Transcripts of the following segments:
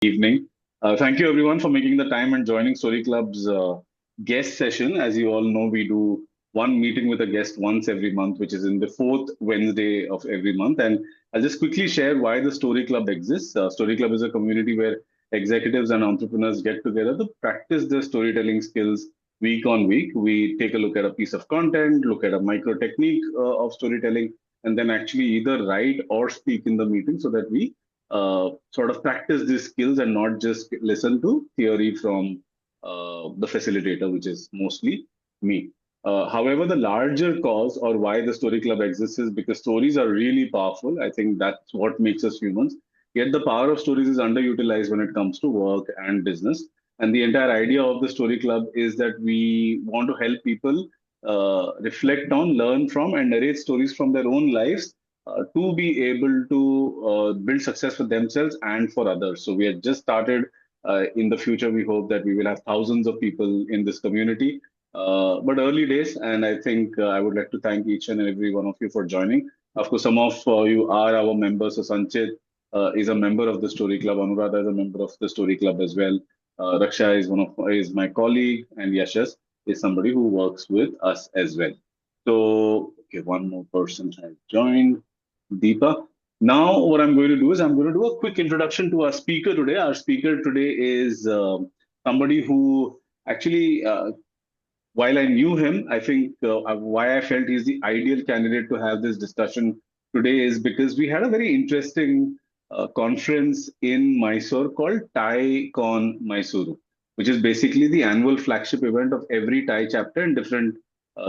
Evening. Thank you everyone for making the time and joining Story Club's guest session. As you all know, we do one meeting with a guest once every month, which is in the fourth Wednesday of every month. And I'll just quickly share why the Story Club exists. Story Club is a community where executives and entrepreneurs get together to practice their storytelling skills week on week. We take a look at a piece of content, look at a micro technique of storytelling, and then actually either write or speak in the meeting so that we sort of practice these skills and not just listen to theory from the facilitator, which is mostly me. However, the larger cause or why the Story Club exists is because stories are really powerful. I think that's what makes us humans. Yet the power of stories is underutilized when it comes to work and business. And the entire idea of the Story Club is that we want to help people reflect on, learn from, and narrate stories from their own lives to be able to build success for themselves and for others. So we have just started. In the future, we hope that we will have thousands of people in this community. But early days, and I think I would like to thank each and every one of you for joining. Of course, some of you are our members. So Sanchit is a member of the Story Club. Anuradha is a member of the Story Club as well. Raksha is my colleague, and Yashas is somebody who works with us as well. So, okay, one more person has joined. Deepa. Now, what I'm going to do is I'm going to do a quick introduction to our speaker today. Our speaker today is somebody who actually, while I knew him, I think why I felt he's the ideal candidate to have this discussion today is because we had a very interesting conference in Mysore called TiEcon Mysore, which is basically the annual flagship event of every TiE chapter in different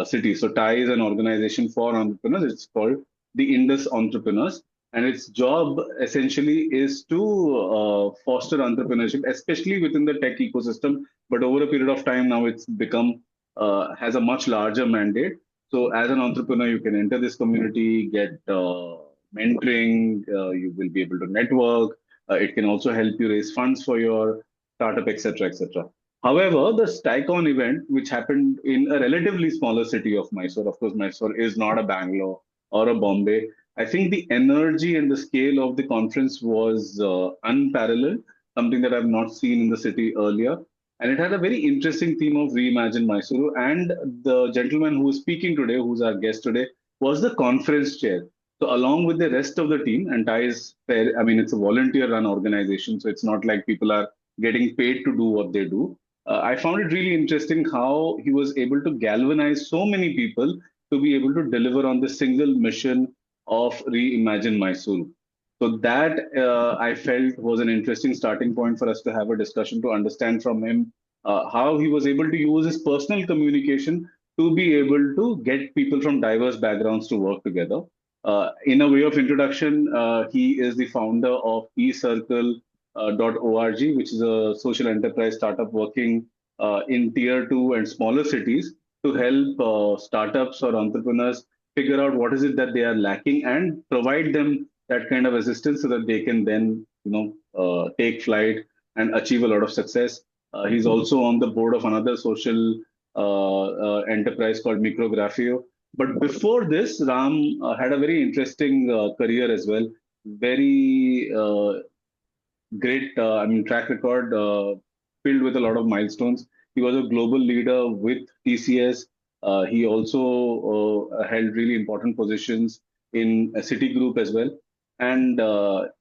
cities. So TiE is an organization for entrepreneurs. It's called the Indus Entrepreneurs. And its job essentially is to foster entrepreneurship, especially within the tech ecosystem. But over a period of time now, it's become has a much larger mandate. So, as an entrepreneur, you can enter this community, get mentoring, you will be able to network. It can also help you raise funds for your startup, etc., etc. However, the StyCon event, which happened in a relatively smaller city of Mysore, of course, Mysore is not a Bangalore or a Bombay. I think the energy and the scale of the conference was unparalleled, something that I've not seen in the city earlier. And it had a very interesting theme of Reimagine Mysuru. And the gentleman who is speaking today, who's our guest today, was the conference chair. So, along with the rest of the team, and TIE is fair, I mean, it's a volunteer run organization. So, it's not like people are getting paid to do what they do. I found it really interesting how he was able to galvanize so many people to be able to deliver on this single mission of Reimagine Mysuru. So that I felt was an interesting starting point for us to have a discussion to understand from him how he was able to use his personal communication to be able to get people from diverse backgrounds to work together. In a way of introduction, he is the founder of eCircle.org, which is a social enterprise startup working in tier two and smaller cities to help startups or entrepreneurs figure out what is it that they are lacking and provide them that kind of assistance so that they can then take flight and achieve a lot of success. He's also on the board of another social enterprise called Micrographio. But before this, Ram had a very interesting career as well. Very great, I mean, track record filled with a lot of milestones. He was a global leader with TCS. He also held really important positions in a Citigroup as well. And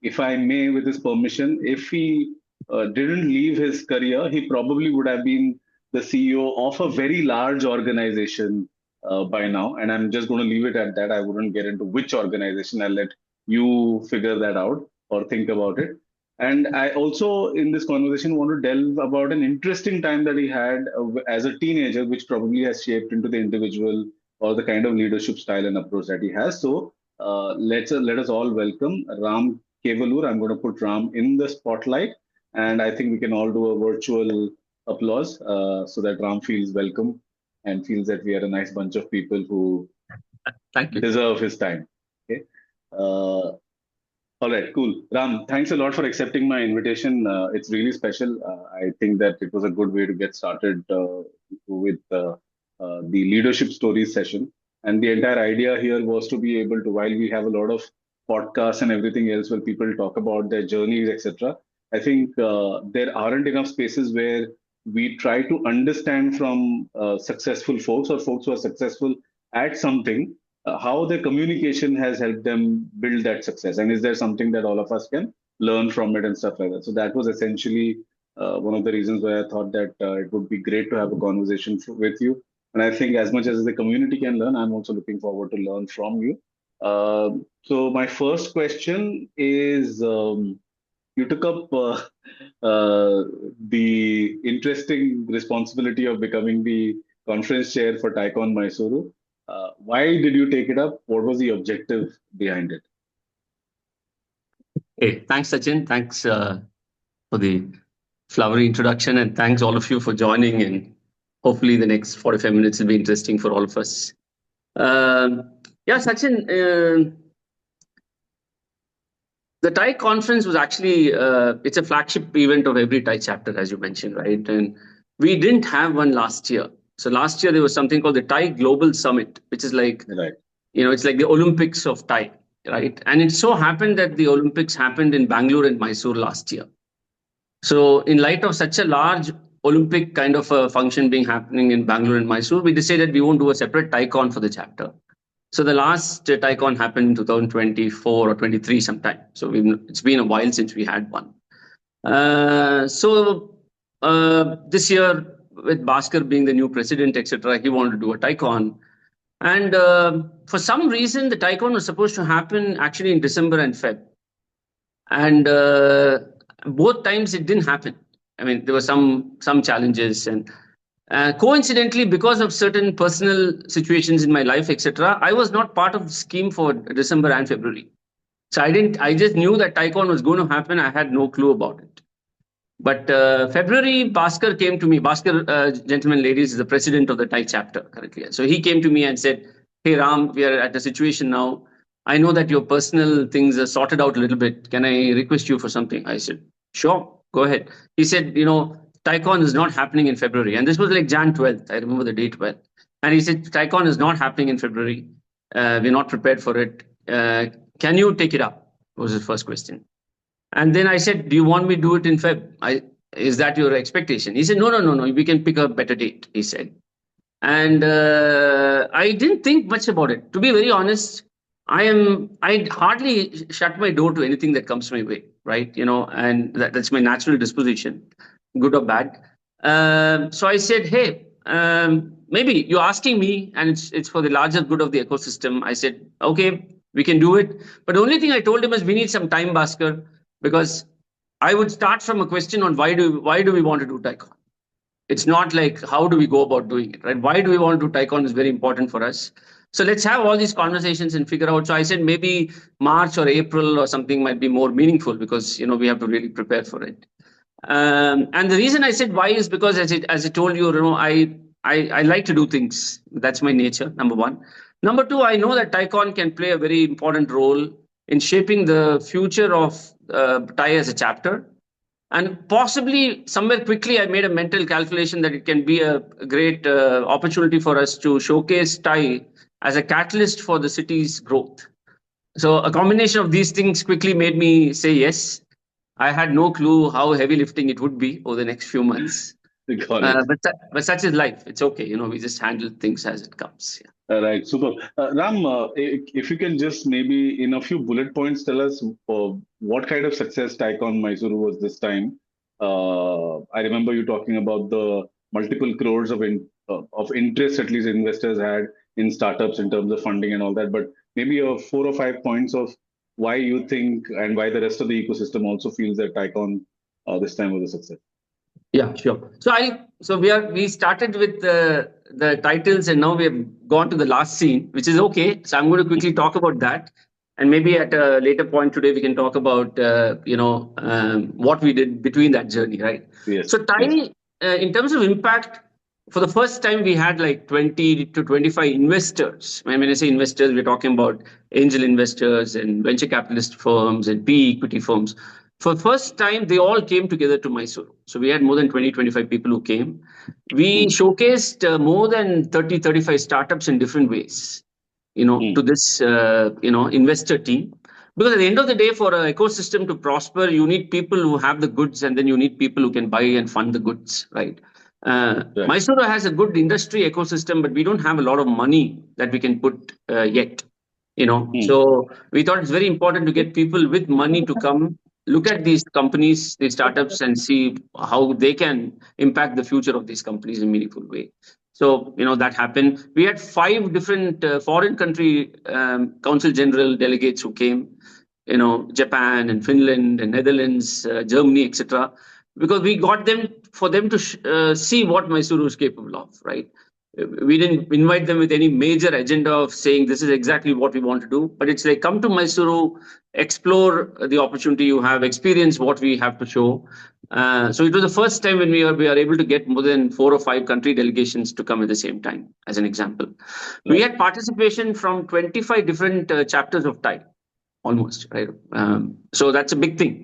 if I may, with his permission, if he didn't leave his career, he probably would have been the CEO of a very large organization by now. And I'm just going to leave it at that. I wouldn't get into which organization. I'll let you figure that out or think about it. And I also, in this conversation, want to delve about an interesting time that he had as a teenager, which probably has shaped into the individual or the kind of leadership style and approach that he has. So let us all welcome Ram Kevalur. I'm going to put Ram in the spotlight, and I think we can all do a virtual applause so that Ram feels welcome and feels that we are a nice bunch of people who Thank you. deserve his time. Okay. All right, cool. Ram, thanks a lot for accepting my invitation. It's really special. I think that it was a good way to get started with the leadership stories session. And the entire idea here was to be able to, while we have a lot of podcasts and everything else where people talk about their journeys, etc., I think there aren't enough spaces where we try to understand from successful folks or folks who are successful at something, how their communication has helped them build that success. And is there something that all of us can learn from it and stuff like that? So that was essentially one of the reasons why I thought that it would be great to have a conversation with you. And I think as much as the community can learn, I'm also looking forward to learn from you. So my first question is, you took up the interesting responsibility of becoming the conference chair for TiEcon Mysore. Why did you take it up? What was the objective behind it? Hey, thanks, Sachin. Thanks for the flowery introduction, and thanks all of you for joining. And hopefully, the next 45 minutes will be interesting for all of us. Yeah, Sachin, the TiE conference was actually it's a flagship event of every TiE chapter, as you mentioned, right? And we didn't have one last year. So last year there was something called the TiE Global Summit, which is like, Right. it's like the Olympics of TiE, right? And it so happened that the Olympics happened in Bangalore and Mysore last year. So in light of such a large Olympic kind of a function being happening in Bangalore and Mysore, we decided we won't do a separate TiEcon for the chapter. So the last TiEcon happened in 2024 or 23 sometime. So it's been a while since we had one. This year, with Bhaskar being the new president, etc., he wanted to do a TiEcon. And for some reason, the TiEcon was supposed to happen actually in December and Feb. And both times it didn't happen. I mean, there were some challenges, and coincidentally, because of certain personal situations in my life, etc., I was not part of the scheme for December and February. So I just knew that TiEcon was going to happen. I had no clue about it. But February, Bhaskar came to me. Bhaskar, gentlemen, ladies, is the president of the TiE chapter currently. So he came to me and said, "Hey Ram, we are at a situation now. I know that your personal things are sorted out a little bit. Can I request you for something?" I said, "Sure, go ahead." He said, TiEcon is not happening in February. And this was like Jan 12th. I remember the date well. And he said, TiEcon is not happening in February. We're not prepared for it. Can you take it up? Was his first question. And then I said, "Do you want me to do it in Feb? Is that your expectation?" He said, No. We can pick a better date, he said. And I didn't think much about it. To be very honest, I hardly shut my door to anything that comes my way, right? And that's my natural disposition, good or bad. So I said, "Hey, maybe you're asking me, and it's for the larger good of the ecosystem." I said, "Okay, we can do it." But the only thing I told him is we need some time, Bhaskar, because I would start from a question on why do we want to do TiEcon? It's not like how do we go about doing it, right? Why do we want to do TiEcon is very important for us. So let's have all these conversations and figure out. So I said maybe March or April or something might be more meaningful because we have to really prepare for it. And the reason I said why is because as I told you, I like to do things. That's my nature. Number one. Number two, I know that TiEcon can play a very important role in shaping the future of TiE as a chapter. And possibly somewhere quickly, I made a mental calculation that it can be a great opportunity for us to showcase TiE as a catalyst for the city's growth. So a combination of these things quickly made me say yes. I had no clue how heavy lifting it would be over the next few months. But such is life. It's okay. We just handle things as it comes. Yeah. Right, super. Ram, if you can just maybe in a few bullet points tell us what kind of success TiEcon Mysore was this time. I remember you talking about the multiple crores of interest at least investors had in startups in terms of funding and all that. But maybe 4 or 5 points of why you think and why the rest of the ecosystem also feels that TiEcon this time was a success. Yeah, sure. So we started with the titles, and now we have gone to the last scene, which is okay. So I'm going to quickly talk about that, and maybe at a later point today we can talk about what we did between that journey, right? Yes. So TiE, in terms of impact, for the first time we had like 20 to 25 investors. When I say investors, we're talking about angel investors and venture capitalist firms and PE equity firms. For the first time, they all came together to Mysore. So we had more than 20, 25 people who came. We showcased more than 30, 35 startups in different ways, to this, investor team. Because at the end of the day, for an ecosystem to prosper, you need people who have the goods, and then you need people who can buy and fund the goods, right? Mysore has a good industry ecosystem, but we don't have a lot of money that we can put yet. So we thought it's very important to get people with money to come look at these companies, these startups, and see how they can impact the future of these companies in a meaningful way. So that happened. We had 5 different foreign country council general delegates who came, Japan and Finland and Netherlands, Germany, etc. Because we got them for them to see what Mysore is capable of, right? We didn't invite them with any major agenda of saying this is exactly what we want to do, but it's like, come to Mysore, explore the opportunity you have, experience what we have to show. So it was the first time when we are able to get more than 4 or 5 country delegations to come at the same time, as an example. We had participation from 25 different chapters of TiE. Almost, right? So that's a big thing,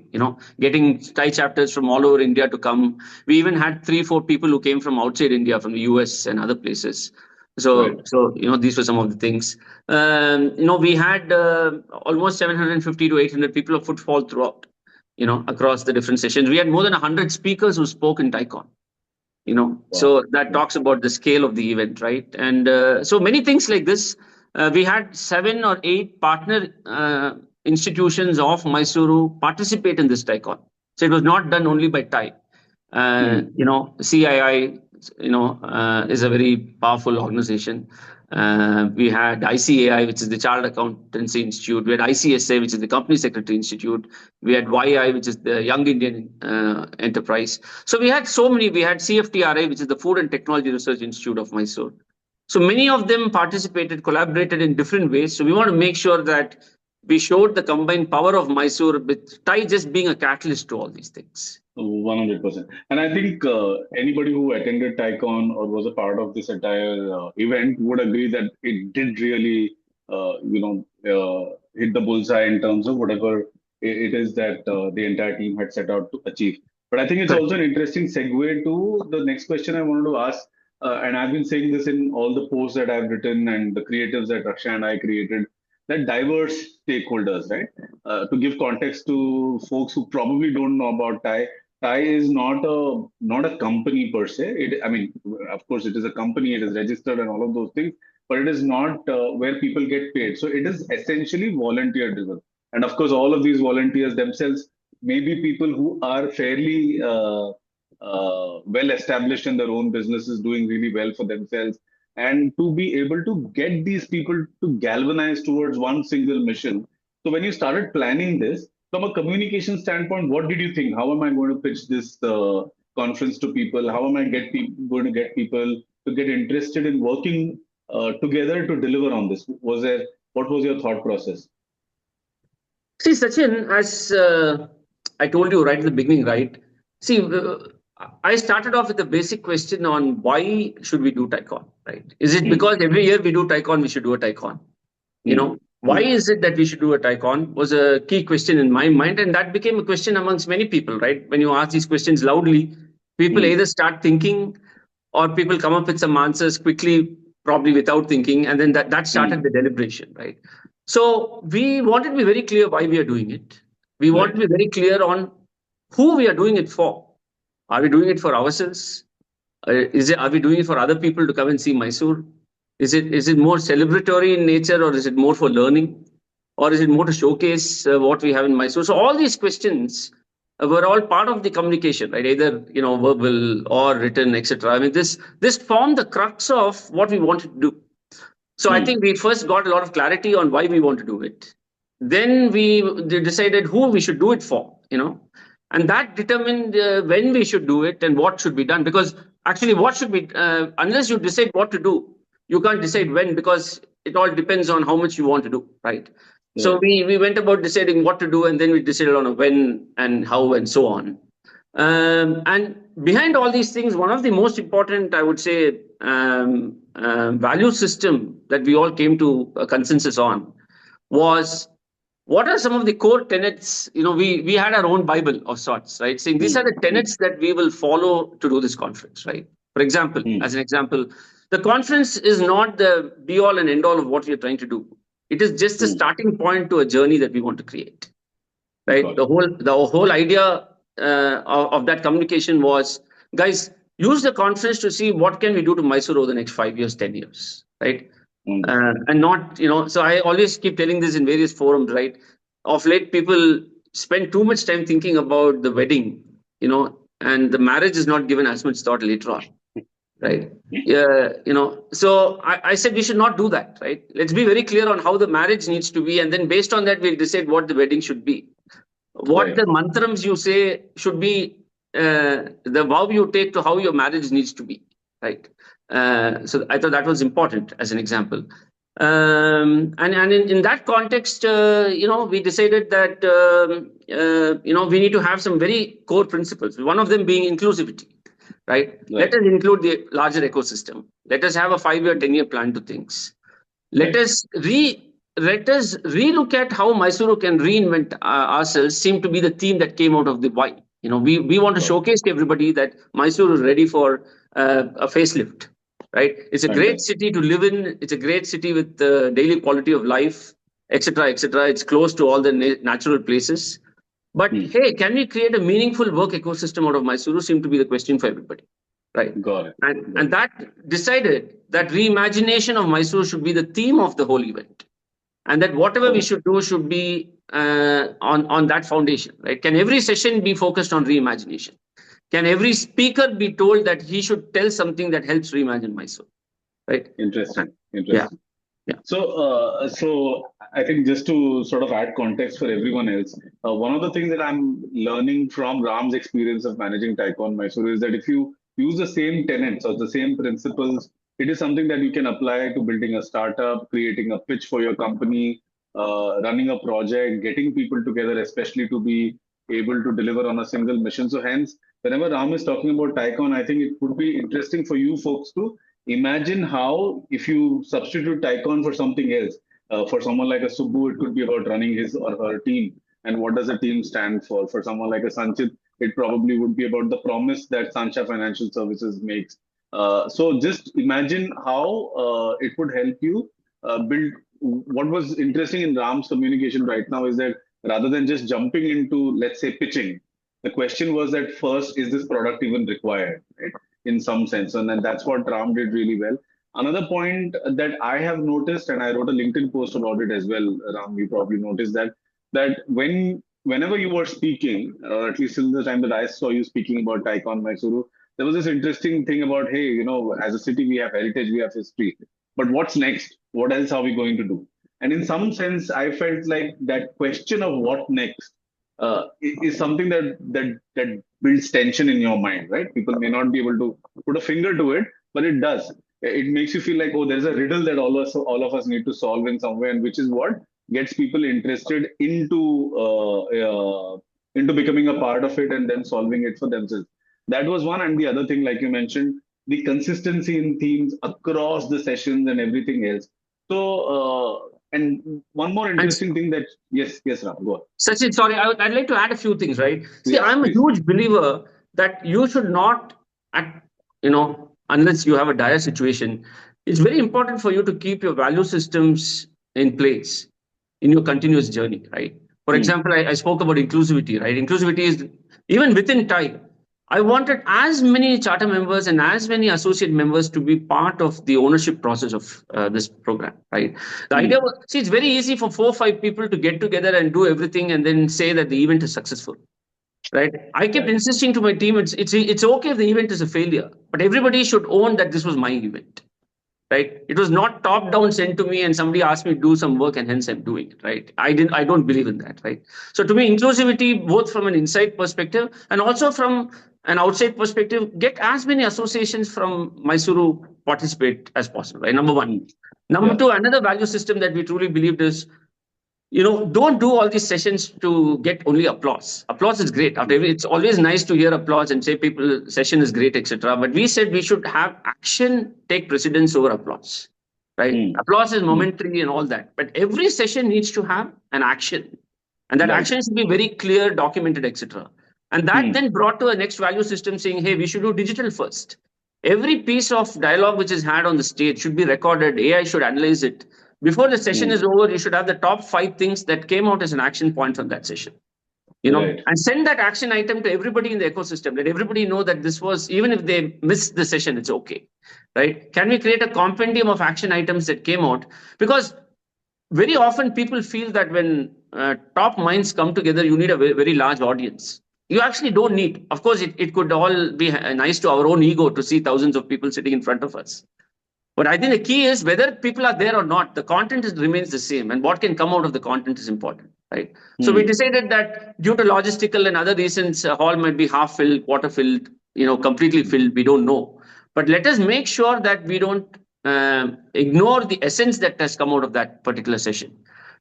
getting TiE chapters from all over India to come. We even had 3-4 people who came from outside India, from the US and other places. So these were some of the things. We had almost 750 to 800 people of footfall throughout, across the different sessions. We had more than 100 speakers who spoke in TiEcon. So that talks about the scale of the event, right? And so many things like this. We had 7 or 8 partner institutions of Mysore participate in this TiEcon. So it was not done only by TiE. CII, is a very powerful organization. We had ICAI, which is the Chartered Accountancy Institute. We had ICSA, which is the Company Secretary Institute. We had YI, which is the Young Indian Enterprise. So we had so many. We had CFTRI, which is the Food and Technology Research Institute of Mysore. So many of them participated, collaborated in different ways. So we want to make sure that we showed the combined power of Mysore, with TiE just being a catalyst to all these things. 100%. And I think anybody who attended TiEcon or was a part of this entire event would agree that it did really, hit the bullseye in terms of whatever it is that the entire team had set out to achieve. But I think it's also an interesting segue to the next question I wanted to ask. And I've been saying this in all the posts that I've written and the creatives that Raksha and I created, that diverse stakeholders, right? To give context to folks who probably don't know about TiE, TiE is not a company per se. Of course, it is a company, it is registered and all of those things, but it is not where people get paid. So it is essentially volunteer driven. And of course, all of these volunteers themselves may be people who are fairly well established in their own businesses, doing really well for themselves. And to be able to get these people to galvanize towards one single mission. So when you started planning this, from a communication standpoint, what did you think? How am I going to pitch this conference to people? How am I going to get people to get interested in working together to deliver on this? What was your thought process? See, Sachin, as I told you right at the beginning, right? See, I started off with a basic question on why should we do TiEcon, right? Is it because every year we do TiEcon, we should do a TiEcon? Why is it that we should do a TiEcon was a key question in my mind. And that became a question amongst many people, right? When you ask these questions loudly, people either start thinking or people come up with some answers quickly, probably without thinking. And then that started the deliberation, right? So we wanted to be very clear why we are doing it. We want to be very clear on who we are doing it for. Are we doing it for ourselves? Are we doing it for other people to come and see Mysore? Is it more celebratory in nature, or is it more for learning? Or is it more to showcase what we have in Mysore? So all these questions were all part of the communication, right? Either verbal or written, etc. I mean, this formed the crux of what we wanted to do. So I think we first got a lot of clarity on why we want to do it. Then we decided who we should do it for, and that determined when we should do it and what should be done. Because actually, what should be, unless you decide what to do, you can't decide when, because it all depends on how much you want to do, right? Yeah. So we went about deciding what to do, and then we decided on a when and how and so on. And behind all these things, one of the most important, I would say, value system that we all came to a consensus on was, what are some of the core tenets? We had our own Bible of sorts, right? Saying these are the tenets that we will follow to do this conference, right? For example, as an example, the conference is not the be all and end all of what we are trying to do. It is just a starting point to a journey that we want to create. Right. The whole idea of that communication was, guys, use the conference to see what can we do to Mysore over the next 5 years, 10 years, right? And not, so I always keep telling this in various forums, right? Of late, people spend too much time thinking about the wedding, and the marriage is not given as much thought later on, right? So I said we should not do that, right? Let's be very clear on how the marriage needs to be, and then based on that, we'll decide what the wedding should be. What the mantrams you say should be, the vow you take to how your marriage needs to be, right? So I thought that was important as an example. And in that context, we decided that, we need to have some very core principles. One of them being inclusivity, right? Let us include the larger ecosystem. Let us have a 5-year, 10-year plan to things. Let us relook at how Mysore can reinvent ourselves. Seemed to be the theme that came out of the why. We want to showcase to everybody that Mysore is ready for a facelift. Right? It's a great city to live in. It's a great city with daily quality of life, etc., etc. It's close to all the natural places. But hey, can we create a meaningful work ecosystem out of Mysore? Seemed to be the question for everybody. Right. Got it. And that decided that reimagination of Mysore should be the theme of the whole event. And that whatever we should do should be on that foundation. Right? Can every session be focused on reimagination? Can every speaker be told that he should tell something that helps reimagine Mysore? Right? Interesting. Yeah. So I think just to sort of add context for everyone else, one of the things that I'm learning from Ram's experience of managing TiEcon Mysore is that if you use the same tenets or the same principles, it is something that you can apply to building a startup, creating a pitch for your company, running a project, getting people together, especially to be able to deliver on a single mission. So hence, whenever Ram is talking about TiEcon, I think it would be interesting for you folks to imagine how, if you substitute TiEcon for something else, for someone like a Subbu, it could be about running his or her team. And what does a team stand for? For someone like a Sanchit, it probably would be about the promise that Sansha Financial Services makes. So just imagine how it would help you build. What was interesting in Ram's communication right now is that rather than just jumping into, let's say, pitching, the question was that first, is this product even required, right? In some sense. And then that's what Ram did really well. Another point that I have noticed, and I wrote a LinkedIn post about it as well, Ram, you probably noticed that whenever you were speaking, or at least in the time that I saw you speaking about TiEcon Mysuru, there was this interesting thing about, hey, as a city, we have heritage, we have history. But what's next? What else are we going to do? And in some sense, I felt like that question of what next is something that builds tension in your mind, right? People may not be able to put a finger to it, but it does. It makes you feel like, oh, there's a riddle that all of us need to solve in some way, and which is what gets people interested into becoming a part of it and then solving it for themselves. That was one. And the other thing, like you mentioned, the consistency in themes across the sessions and everything else. So, and one more interesting thing that, yes, Ram, go on. Sachin, sorry, I'd like to add a few things, right? See, I'm a huge believer that you should not, unless you have a dire situation, it's very important for you to keep your value systems in place in your continuous journey, right? For example, I spoke about inclusivity, right? Inclusivity is, even within TiE, I wanted as many charter members and as many associate members to be part of the ownership process of this program, right? The idea was, see, it's very easy for 4 or 5 people to get together and do everything and then say that the event is successful, right? I kept insisting to my team, it's okay if the event is a failure, but everybody should own that this was my event, right? It was not top down sent to me and somebody asked me to do some work and hence I'm doing it, right? I don't believe in that, right? So to me, inclusivity, both from an inside perspective and also from an outside perspective, get as many associations from Mysuru participate as possible, right? Number one. Number two, another value system that we truly believed is, don't do all these sessions to get only applause. Applause is great. It's always nice to hear applause and say people session is great, etc. But we said we should have action take precedence over applause, right? Applause is momentary and all that, but every session needs to have an action, and that action should be very clear, documented, etc. And that then brought to a next value system saying, hey, we should do digital first. Every piece of dialogue which is had on the stage should be recorded. AI should analyze it before the session is over, you should have the top 5 things that came out as an action point from that session. Right. And send that action item to everybody in the ecosystem. Let everybody know that this was, even if they missed the session, it's okay, right? Can we create a compendium of action items that came out? Because very often people feel that when top minds come together, you need a very, very large audience. You actually don't need. Of course, it could all be nice to our own ego to see thousands of people sitting in front of us. But I think the key is whether people are there or not, the content remains the same, and what can come out of the content is important, right? So we decided that due to logistical and other reasons, hall might be half filled, quarter filled, completely filled. We don't know, but let us make sure that we don't ignore the essence that has come out of that particular session.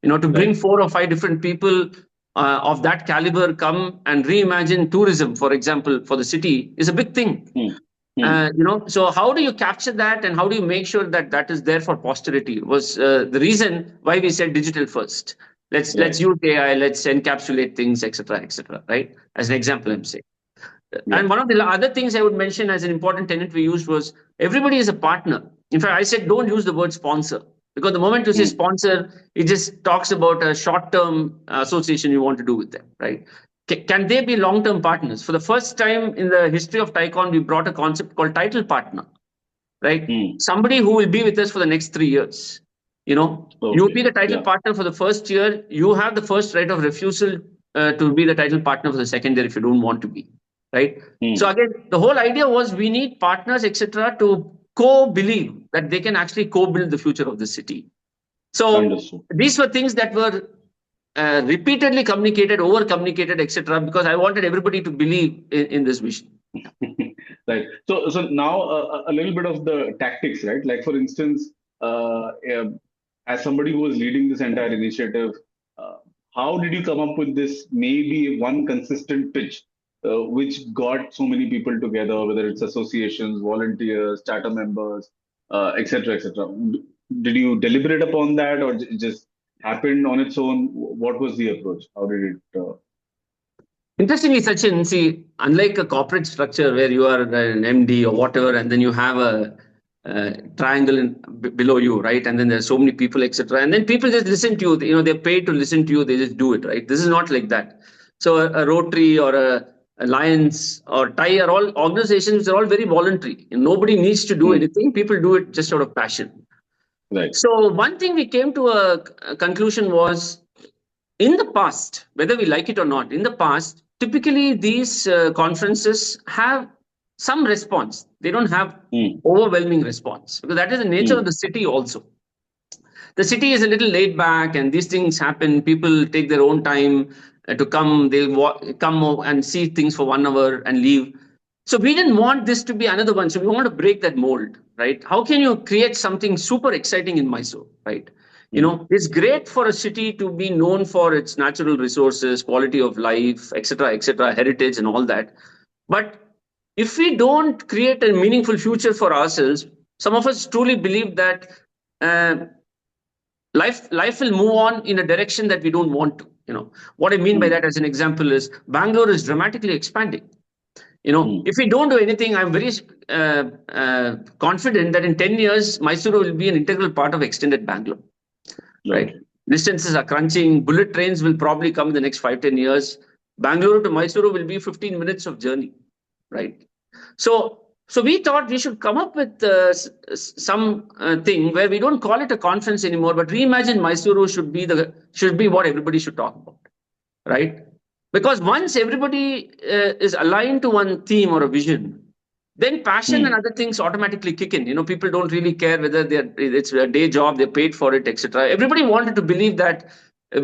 To bring 4 or 5 different people of that caliber come and reimagine tourism, for example, for the city is a big thing. So how do you capture that, and how do you make sure that that is there for posterity? Was the reason why we said digital first. Let's use AI, let's encapsulate things, etc., right? As an example, I'm saying. And one of the other things I would mention as an important tenet we used was everybody is a partner. In fact, I said don't use the word sponsor, because the moment you say sponsor, it just talks about a short-term association you want to do with them, right? Can they be long-term partners? For the first time in the history of TiEcon, we brought a concept called title partner, right? Somebody who will be with us for the next 3 years. You'll be the title partner for the first year. You have the first right of refusal to be the title partner for the second year if you don't want to be, right? So again, the whole idea was we need partners, etc., to co-believe that they can actually co-build the future of the city. So these were things that were repeatedly communicated, over communicated, etc., because I wanted everybody to believe in this vision. Right. So now a little bit of the tactics, right? Like for instance, as somebody who was leading this entire initiative, how did you come up with this maybe one consistent pitch, which got so many people together, whether it's associations, volunteers, charter members, etc., etc. Did you deliberate upon that, or it just happened on its own? What was the approach? How did it? Interestingly, Sachin, see, unlike a corporate structure where you are an MD or whatever, and then you have a triangle below you, right? And then there's so many people, etc. And then people just listen to you. They're paid to listen to you. They just do it, right? This is not like that. So a Rotary or a Alliance or TiE are all organizations. They're all very voluntary. Nobody needs to do anything. People do it just out of passion. Right. So one thing we came to a conclusion was, in the past, whether we like it or not, in the past, typically these conferences have some response. They don't have overwhelming response, because that is the nature of the city also. The city is a little laid back, and these things happen. People take their own time to come. They'll come and see things for 1 hour and leave. So we didn't want this to be another one. So we want to break that mold, right? How can you create something super exciting in Mysore, right? It's great for a city to be known for its natural resources, quality of life, etc., heritage and all that. But if we don't create a meaningful future for ourselves, some of us truly believe that life will move on in a direction that we don't want to. What I mean by that, as an example, is Bangalore is dramatically expanding. If we don't do anything, I'm very confident that in 10 years, Mysore will be an integral part of extended Bangalore. Right? Distances are crunching. Bullet trains will probably come in the next 5-10 years. Bangalore to Mysore will be 15 minutes of journey, right? So we thought we should come up with some thing where we don't call it a conference anymore, but reimagine Mysore should be what everybody should talk about, right? Because once everybody is aligned to one theme or a vision, then passion and other things automatically kick in. People don't really care whether it's a day job, they're paid for it, etc. Everybody wanted to believe that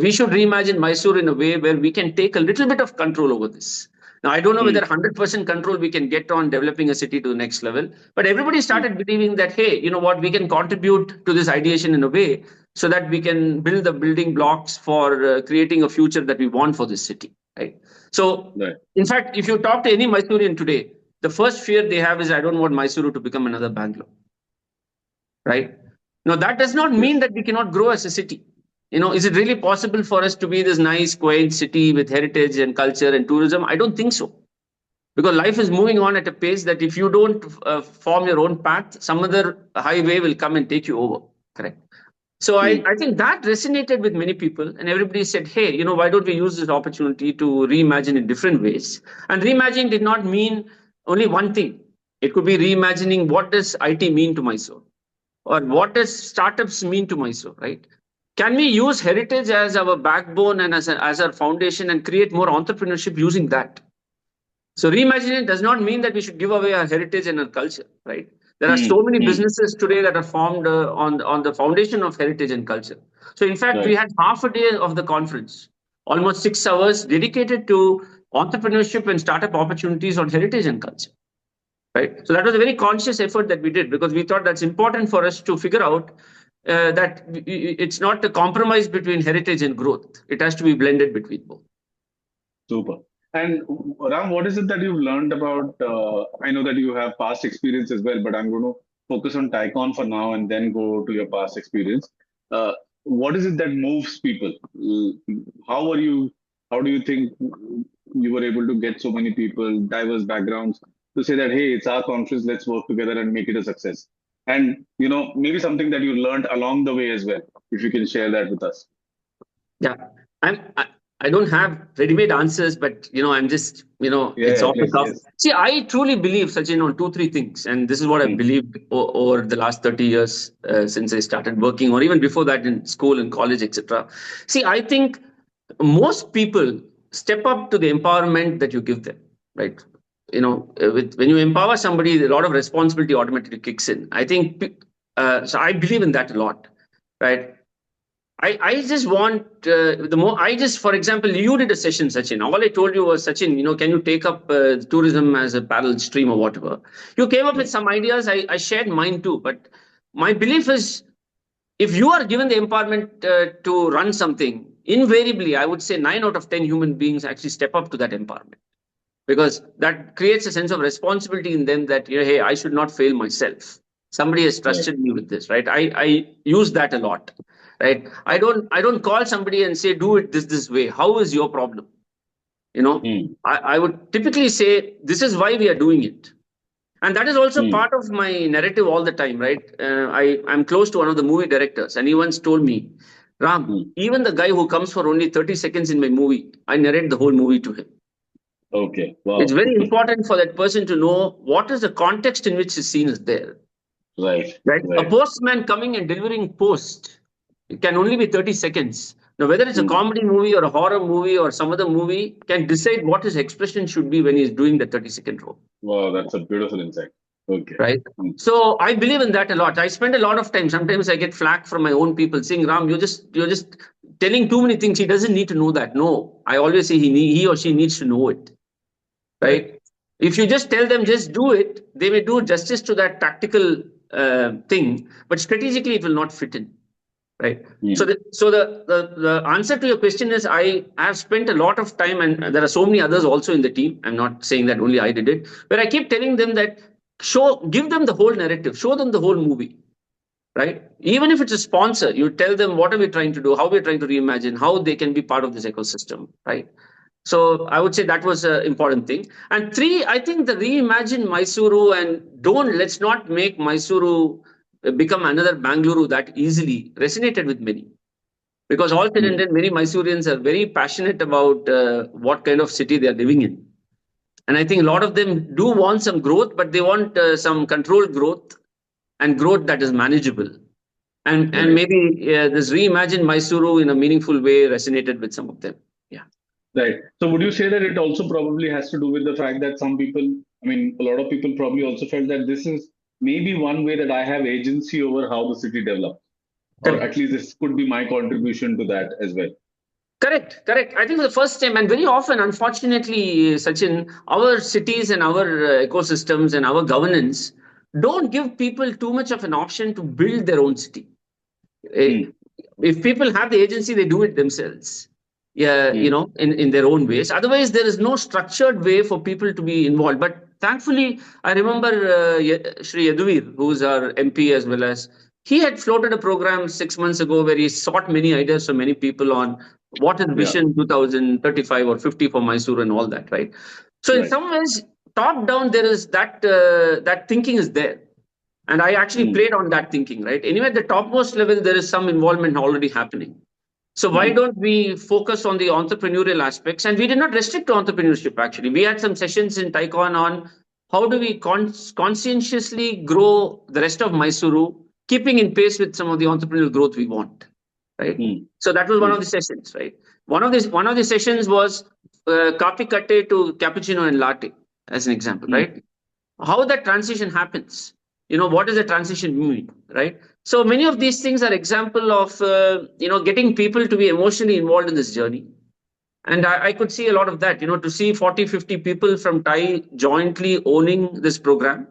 we should reimagine Mysore in a way where we can take a little bit of control over this. Now, I don't know whether 100% control we can get on developing a city to the next level, but everybody started believing that, hey, you know what, we can contribute to this ideation in a way so that we can build the building blocks for creating a future that we want for this city, right? So, in fact, if you talk to any Mysorean today, the first fear they have is, I don't want Mysore to become another Bangalore, right? Now, that does not mean that we cannot grow as a city. Is it really possible for us to be this nice, quaint city with heritage and culture and tourism? I don't think so. Because life is moving on at a pace that if you don't form your own path, some other highway will come and take you over, correct? So I think that resonated with many people, and everybody said, hey, why don't we use this opportunity to reimagine in different ways? And reimagine did not mean only one thing. It could be reimagining what does IT mean to Mysore, or what does startups mean to Mysore, right? Can we use heritage as our backbone and as our foundation and create more entrepreneurship using that? So reimagining does not mean that we should give away our heritage and our culture, right? There are so many businesses today that are formed on the foundation of heritage and culture. So in fact, we had half a day of the conference, almost 6 hours dedicated to entrepreneurship and startup opportunities on heritage and culture, right? So that was a very conscious effort that we did, because we thought that's important for us to figure out that it's not a compromise between heritage and growth. It has to be blended between both. Super. And Ram, what is it that you've learned about? I know that you have past experience as well, but I'm going to focus on TiEcon for now and then go to your past experience. What is it that moves people? How do you think you were able to get so many people, diverse backgrounds, to say that, hey, it's our conference, let's work together and make it a success? And, maybe something that you learned along the way as well, if you can share that with us. Yeah, I don't have ready-made answers, but I'm just it's off the cuff. Yes. See, I truly believe, Sachin, on 2-3 things, and this is what I've believed over the last 30 years since I started working, or even before that in school and college, etc. See, I think most people step up to the empowerment that you give them, right? When you empower somebody, a lot of responsibility automatically kicks in. I think so. I believe in that a lot, right? I just want for example, you did a session, Sachin. All I told you was, Sachin, can you take up tourism as a parallel stream or whatever? You came up with some ideas. I shared mine too. But my belief is, if you are given the empowerment to run something, invariably, I would say 9 out of 10 human beings actually step up to that empowerment, because that creates a sense of responsibility in them that, hey, I should not fail myself. Somebody has trusted me with this, right? I use that a lot. Right? I don't call somebody and say, do it this way. How is your problem? I would typically say, this is why we are doing it. And that is also part of my narrative all the time, right? I'm close to one of the movie directors, and he once told me, Ram, even the guy who comes for only 30 seconds in my movie, I narrate the whole movie to him. Okay. Wow. It's very important for that person to know what is the context in which the scene is there. Right. A postman coming and delivering post, it can only be 30 seconds. Now, whether it's a comedy movie or a horror movie or some other movie, can decide what his expression should be when he's doing the 30-second role. Wow, that's a beautiful insight. Okay. Right. So I believe in that a lot. I spend a lot of time. Sometimes I get flack from my own people saying, Ram, you're just telling too many things. He doesn't need to know that. No, I always say he or she needs to know it. Right. If you just tell them, just do it, they may do justice to that tactical thing, but strategically it will not fit in. Right. So the answer to your question is, I have spent a lot of time, and there are so many others also in the team. I'm not saying that only I did it, but I keep telling them that give them the whole narrative, show them the whole movie. Right. Even if it's a sponsor, you tell them what are we trying to do, how we're trying to reimagine, how they can be part of this ecosystem. Right. So I would say that was an important thing. And 3, I think the reimagine Mysuru, and let's not make Mysuru become another Bangalore that easily, resonated with many. Because all said and done, many Mysoreans are very passionate about what kind of city they are living in. And I think a lot of them do want some growth, but they want some controlled growth and growth that is manageable. And maybe this reimagine Mysuru in a meaningful way resonated with some of them. Yeah. Right. So would you say that it also probably has to do with the fact that some people, a lot of people probably also felt that this is maybe one way that I have agency over how the city develops, or at least this could be my contribution to that as well. Correct. I think the first time, and very often, unfortunately, Sachin, our cities and our ecosystems and our governance don't give people too much of an option to build their own city. If people have the agency, they do it themselves. In their own ways. Otherwise, there is no structured way for people to be involved. But thankfully, I remember Shri Yaduvir, who's our MP as well as, he had floated a program 6 months ago where he sought many ideas from many people on what is Vision 2035 or 50 for Mysore and all that, right? So in some ways, top down, there is that thinking is there. And I actually played on that thinking, right? Anyway, at the topmost level, there is some involvement already happening. So why don't we focus on the entrepreneurial aspects? And we did not restrict to entrepreneurship, actually. We had some sessions in TiEcon on how do we conscientiously grow the rest of Mysuru, keeping in pace with some of the entrepreneurial growth we want, right? So that was one of the sessions, right? One of the sessions was coffee latte to cappuccino and latte, as an example, right? How that transition happens, what does the transition mean, right? So many of these things are example of getting people to be emotionally involved in this journey. And I could see a lot of that, to see 40-50 people from TiE jointly owning this program,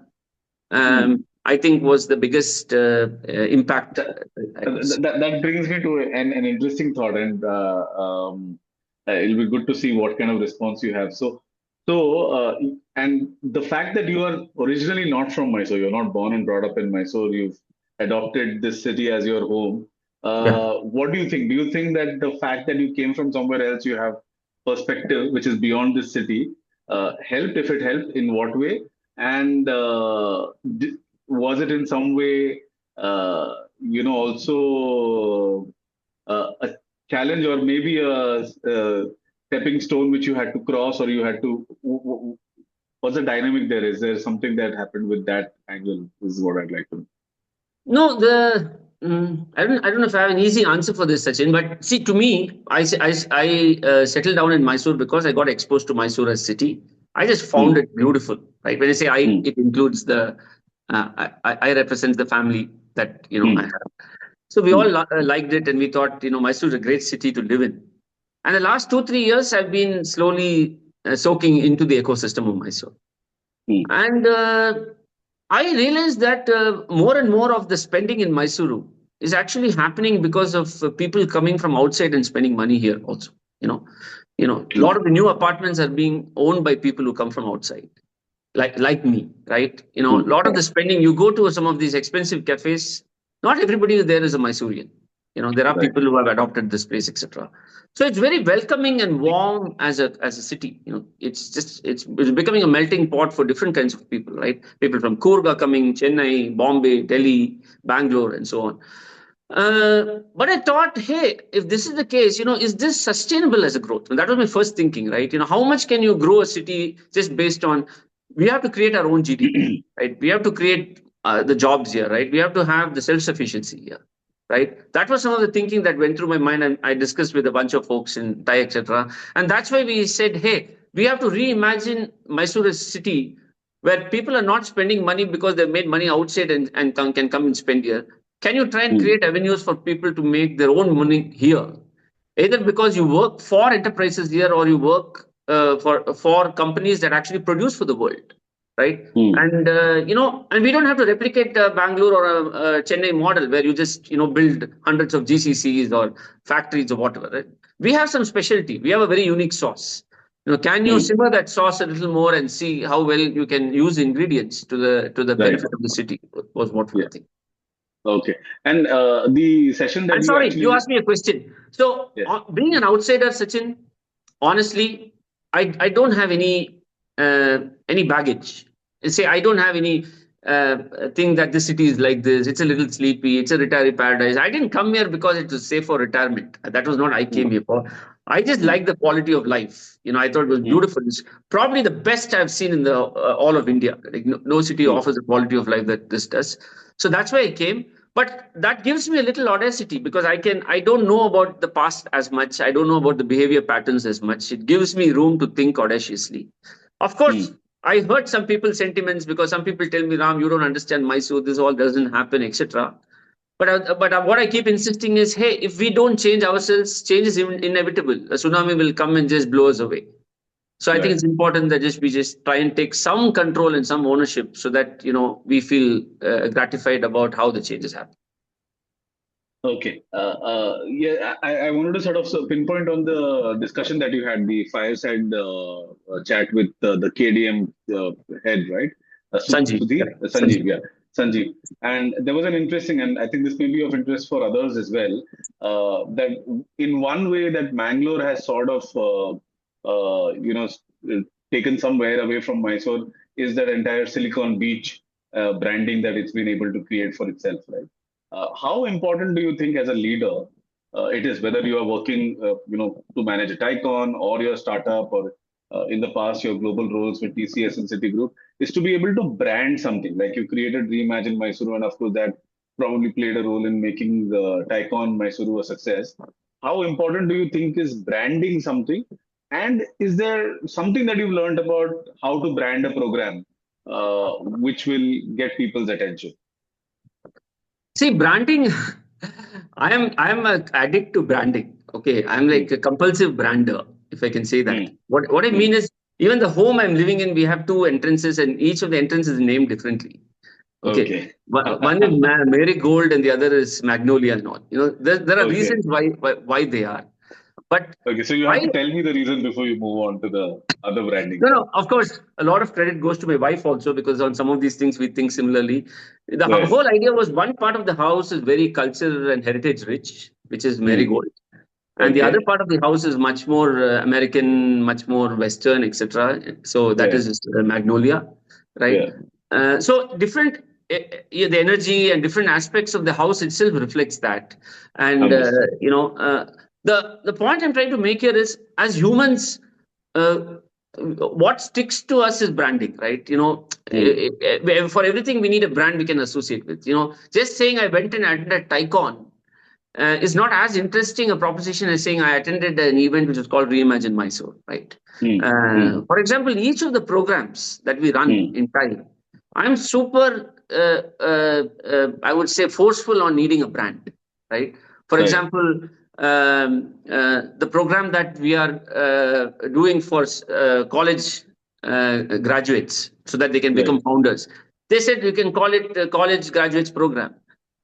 I think was the biggest impact. That brings me to an interesting thought, and it'll be good to see what kind of response you have. And the fact that you are originally not from Mysore, you're not born and brought up in Mysore, you've adopted this city as your home. What do you think? Do you think that the fact that you came from somewhere else, you have perspective which is beyond this city, helped? If it helped, in what way? And was it in some way, also a challenge, or maybe a stepping stone which you had to cross, or you had to? What's the dynamic there? Is there something that happened with that angle? Is what I'd like to know. No, I don't know if I have an easy answer for this, Sachin. But see, to me, I settled down in Mysore because I got exposed to Mysore as city. I just found it beautiful, right? When I say it includes the, I represent the family that I have. So we all liked it, and we thought Mysore is a great city to live in. And the last 2-3 years, I've been slowly soaking into the ecosystem of Mysore, and I realized that more and more of the spending in Mysuru is actually happening because of people coming from outside and spending money here also. A lot of the new apartments are being owned by people who come from outside, like me, right? A lot of the spending, you go to some of these expensive cafes, not everybody there is a Mysorean. There are people who have adopted this place, etc. So it's very welcoming and warm as a city. It's becoming a melting pot for different kinds of people, right? People from Coorg are coming, Chennai, Bombay, Delhi, Bangalore, and so on. But I thought, hey, if this is the case, is this sustainable as a growth? And that was my first thinking, right? How much can you grow a city just based on? We have to create our own GDP, right? We have to create the jobs here, right? We have to have the self-sufficiency here, right? That was some of the thinking that went through my mind, and I discussed with a bunch of folks in TiE, etc. And that's why we said, hey, we have to reimagine Mysore as a city where people are not spending money because they've made money outside and can come and spend here. Can you try and create avenues for people to make their own money here? Either because you work for enterprises here, or you work for companies that actually produce for the world, right? And and we don't have to replicate Bangalore or a Chennai model where you just build hundreds of GCCs or factories or whatever. Right? We have some specialty. We have a very unique sauce. Can you simmer that sauce a little more and see how well you can use ingredients to the benefit of the city? Was what we think. Okay. And the session that you asked me a question. So being an outsider, Sachin, honestly, I don't have any baggage. Say I don't have any thing that the city is like this. It's a little sleepy. It's a retiree paradise. I didn't come here because it was safe for retirement. That was not I came here for. I just like the quality of life. I thought it was beautiful. It's probably the best I've seen in the all of India. Like no city offers the quality of life that this does. So that's why I came. But that gives me a little audacity because I don't know about the past as much. I don't know about the behavior patterns as much. It gives me room to think audaciously. Of course, I heard some people's sentiments because some people tell me, Ram, you don't understand Mysore. This all doesn't happen, etc. But what I keep insisting is, hey, if we don't change ourselves, change is inevitable. A tsunami will come and just blow us away. So I think it's important that we just try and take some control and some ownership so that, we feel gratified about how the changes happen. Okay. I wanted to sort of pinpoint on the discussion that you had, the fireside chat with the KDM head, right? Sanjeev. Sanjeev. And there was an interesting, and I think this may be of interest for others as well, that in one way that Mangalore has sort of, taken somewhere away from Mysore is that entire Silicon Beach branding that it's been able to create for itself, right? How important do you think as a leader it is, whether you are working, to manage a TiEcon or your startup, or in the past your global roles with TCS and Citigroup, is to be able to brand something like you created Reimagine Mysuru, and of course that probably played a role in making the TiEcon Mysuru a success. How important do you think is branding something? And is there something that you've learned about how to brand a program, which will get people's attention? See, branding, I am an addict to branding. Okay. I'm like a compulsive brander, if I can say that. Mm, What I mean mm. is, even the home I'm living in, we have two entrances, and each of the entrances is named differently. Okay. Okay. One is marigold and the other is magnolia and all. There are Okay. reasons why they are. But Okay. So you have why? to tell me the reason before you move on to the other branding No, part. no, of course, a lot of credit goes to my wife also, because on some of these things we think similarly. The Right. whole idea was, one part of the house is very culture and heritage rich, which is Mm. marigold. And the other Okay. part of the house is much more American, much more Western, etc. So that Yeah. is just, magnolia, right? Yeah. So different, yeah, the energy and different aspects of the house itself reflects that. And Understood. the point I'm trying to make here is, as humans, uh, what sticks to us is branding, right? Mm. For everything we need a brand we can associate with. Just saying I went and attended TiEcon is not as interesting a proposition as saying I attended an event which is called Reimagine Mysore, right? Mm. Mm. For example, each of the programs that we run Mm. in TiE, I'm super, I would say, forceful on needing a brand, right? For Right. example, the program that we are doing for college graduates so that they can Right. become founders. They said you can call it college graduates program.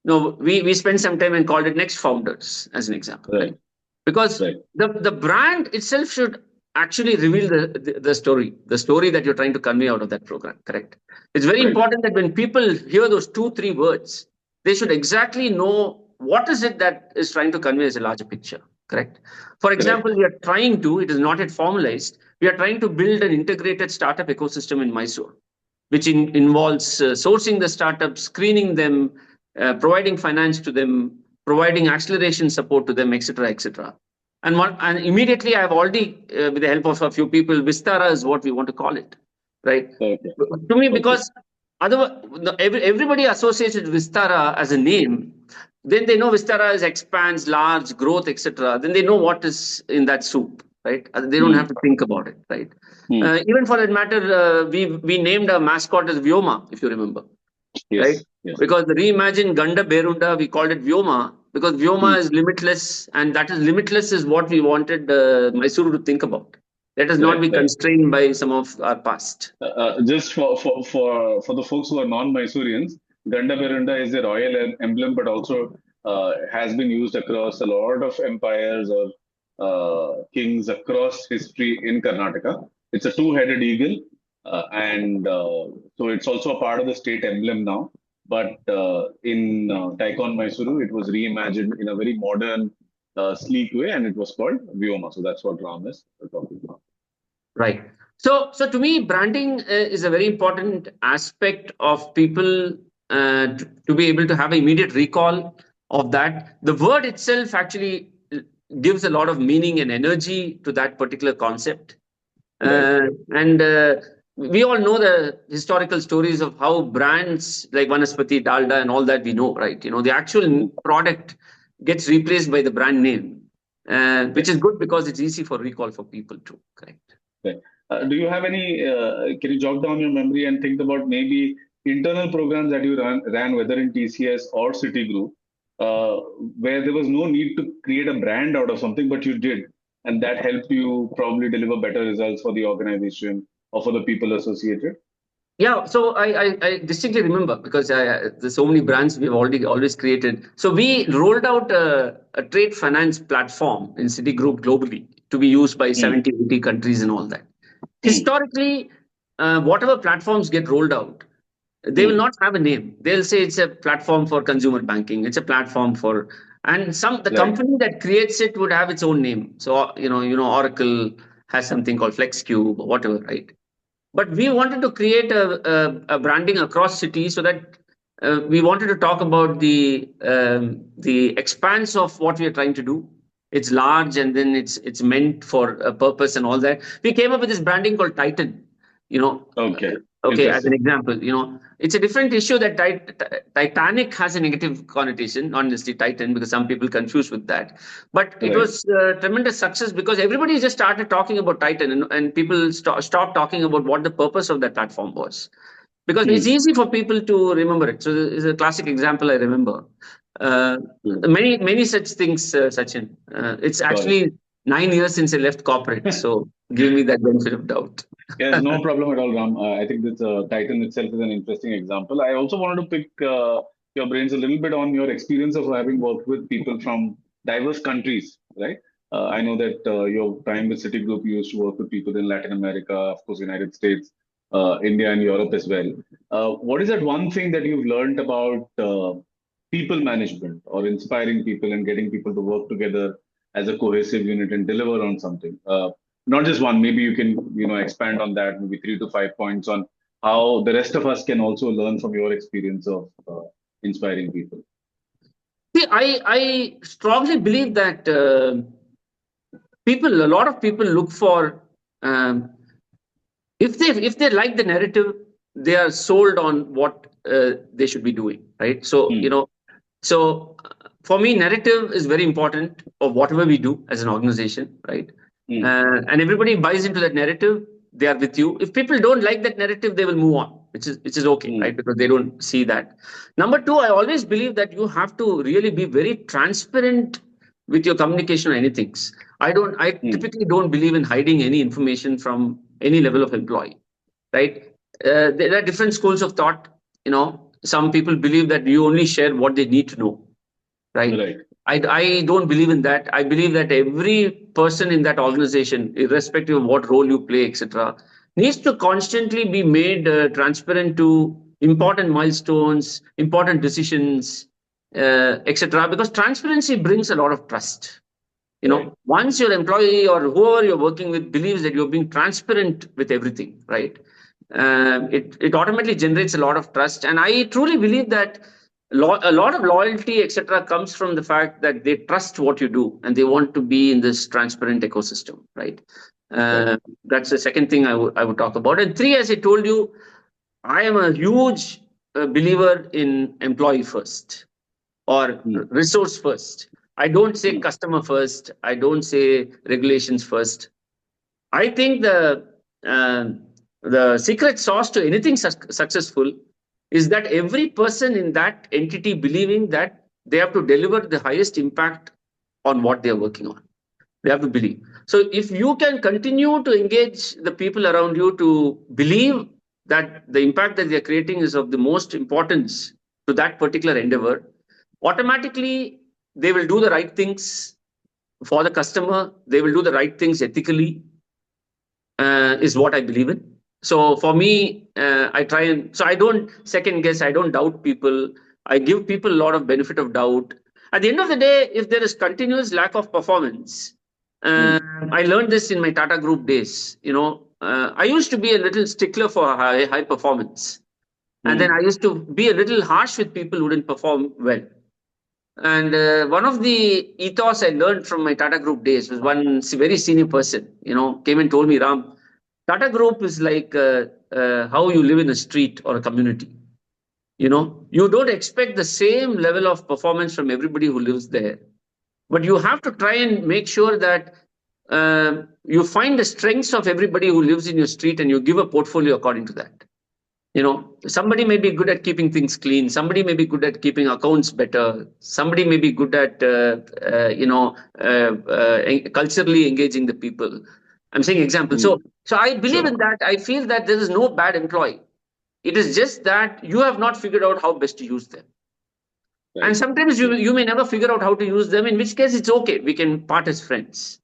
No, we spent some time and called it Next Founders as an example, right? Right. Because Right. the brand itself should actually reveal the story that you're trying to convey out of that program, correct? It's very Right. important that when people hear those two, three words, they should exactly know what is it that is trying to convey as a larger picture, correct? For example, Correct. it is not yet formalized, we are trying to build an integrated startup ecosystem in Mysore, which involves sourcing the startups, screening them, providing finance to them, providing acceleration support to them, etc., etc. And immediately I've already, with the help of a few people, Vistara is what we want to call it, right? Okay. To me, Okay. because otherwise, everybody associates with Vistara as a name. Then they know Vistara is expands, large, growth, etc. Then they know what is in that soup, right? They don't have Mm. to think about it, right? Mm. Even for that matter, we named our mascot as Vyoma, if you remember, right? Yes. Yes. Because the reimagined Ganda Berunda, we called it Vyoma because Vyoma Mm. is limitless, and that is limitless is what we wanted Mysuru to think about. Let us not Right. be Right. constrained by some of our past. Just for the folks who are non-Mysoreans, Ganda Berunda is a royal emblem, but also has been used across a lot of empires or kings across history in Karnataka. It's a two-headed eagle, and so it's also a part of the state emblem now. But in TiEcon Mysuru, it was reimagined in a very modern, sleek way, and it was called Vyoma. So that's what Ram is talking about. Right. So to me, branding is a very important aspect of people to be able to have an immediate recall of that. The word itself actually gives a lot of meaning and energy to that particular concept. Right. And we all know the historical stories of how brands like Vanaspati, Dalda, and all that we know, right? The actual product gets replaced by the brand name, which is good because it's easy for recall for people too, correct? Right. Do you have any, can you jog down your memory and think about maybe internal programs that you ran whether in TCS or Citigroup, uh, where there was no need to create a brand out of something, but you did, and that helped you probably deliver better results for the organization or for the people associated? Yeah, so I distinctly remember because there's so many brands we've already always created. So we rolled out a trade finance platform in Citigroup globally to be used by Mm, 70, 80 countries and all that. mm, Historically, whatever platforms get rolled out, they will mm. not have a name. They'll say it's a platform for consumer banking. It's a platform for, and the Right. company that creates it would have its own name. So Oracle has something called FlexCube or whatever, right? But we wanted to create a branding across cities so that we wanted to talk about the expanse of what we are trying to do. It's large, and then it's meant for a purpose and all that. We came up with this branding called Titan. You know, Okay. okay, as an Interesting. example, it's a different issue that Titanic has a negative connotation, not necessarily Titan, because some people confuse with that. But it Right. was tremendous success because everybody just started talking about Titan, and people stopped talking about what the purpose of that platform was. Because it's easy for people to remember it. So it's a classic example I remember. Uh, many such things, Sachin. It's Got it. actually 9 years since I left corporate, so give me that benefit of doubt. Yes, no problem at all, Ram. I think this Titan itself is an interesting example. I also wanted to pick your brains a little bit on your experience of having worked with people from diverse countries, right? I know that your time with Citigroup, you used to work with people in Latin America, of course, United States, India, and Europe as well. What is that one thing that you've learned about people management or inspiring people and getting people to work together as a cohesive unit and deliver on something? Not just one, maybe you can expand on that, maybe 3 to 5 points on how the rest of us can also learn from your experience of inspiring people. See, I strongly believe that a lot of people look for, um, if they like the narrative, they are sold on what they should be doing, right? So for me, narrative is very important of whatever we do as an organization, right? And everybody buys into that narrative. They are with you. If people don't like that narrative, they will move on, which is okay, right? Because they don't see that. Number two, I always believe that you have to really be very transparent with your communication on anything. I typically don't believe in hiding any information from any level of employee, right? There are different schools of thought. Some people believe that you only share what they need to know, right? Right. I don't believe in that. I believe that every person in that organization, irrespective of what role you play, etc., needs to constantly be made transparent to important milestones, important decisions, etc. Because transparency brings a lot of trust. Right. Once your employee or whoever you're working with believes that you're being transparent with everything, right? It automatically generates a lot of trust, and I truly believe that a lot of loyalty, etc., comes from the fact that they trust what you do and they want to be in this transparent ecosystem, right? That's the second thing I would talk about. And three, as I told you, I am a huge believer in employee first or resource first. I don't say customer first. I don't say regulations first. I think the secret sauce to anything successful is that every person in that entity believing that they have to deliver the highest impact on what they are working on. They have to believe. So if you can continue to engage the people around you to believe that the impact that they are creating is of the most importance to that particular endeavor, automatically they will do the right things for the customer. They will do the right things ethically, is what I believe in. So for me, I try and so I don't second guess. I don't doubt people. I give people a lot of benefit of doubt. At the end of the day, if there is continuous lack of performance, I learned this in my Tata Group days. I used to be a little stickler for high performance, and then I used to be a little harsh with people who didn't perform well. And one of the ethos I learned from my Tata Group days was one very senior person, came and told me, Ram, Tata Group is like how you live in a street or a community. You don't expect the same level of performance from everybody who lives there, but you have to try and make sure that you find the strengths of everybody who lives in your street and you give a portfolio according to that. Somebody may be good at keeping things clean. Somebody may be good at keeping accounts better. Somebody may be good at, culturally engaging the people. I'm saying example. So I believe in that. I feel that there is no bad employee. It is just that you have not figured out how best to use them. Right. And sometimes you may never figure out how to use them, in which case it's okay. We can part as friends.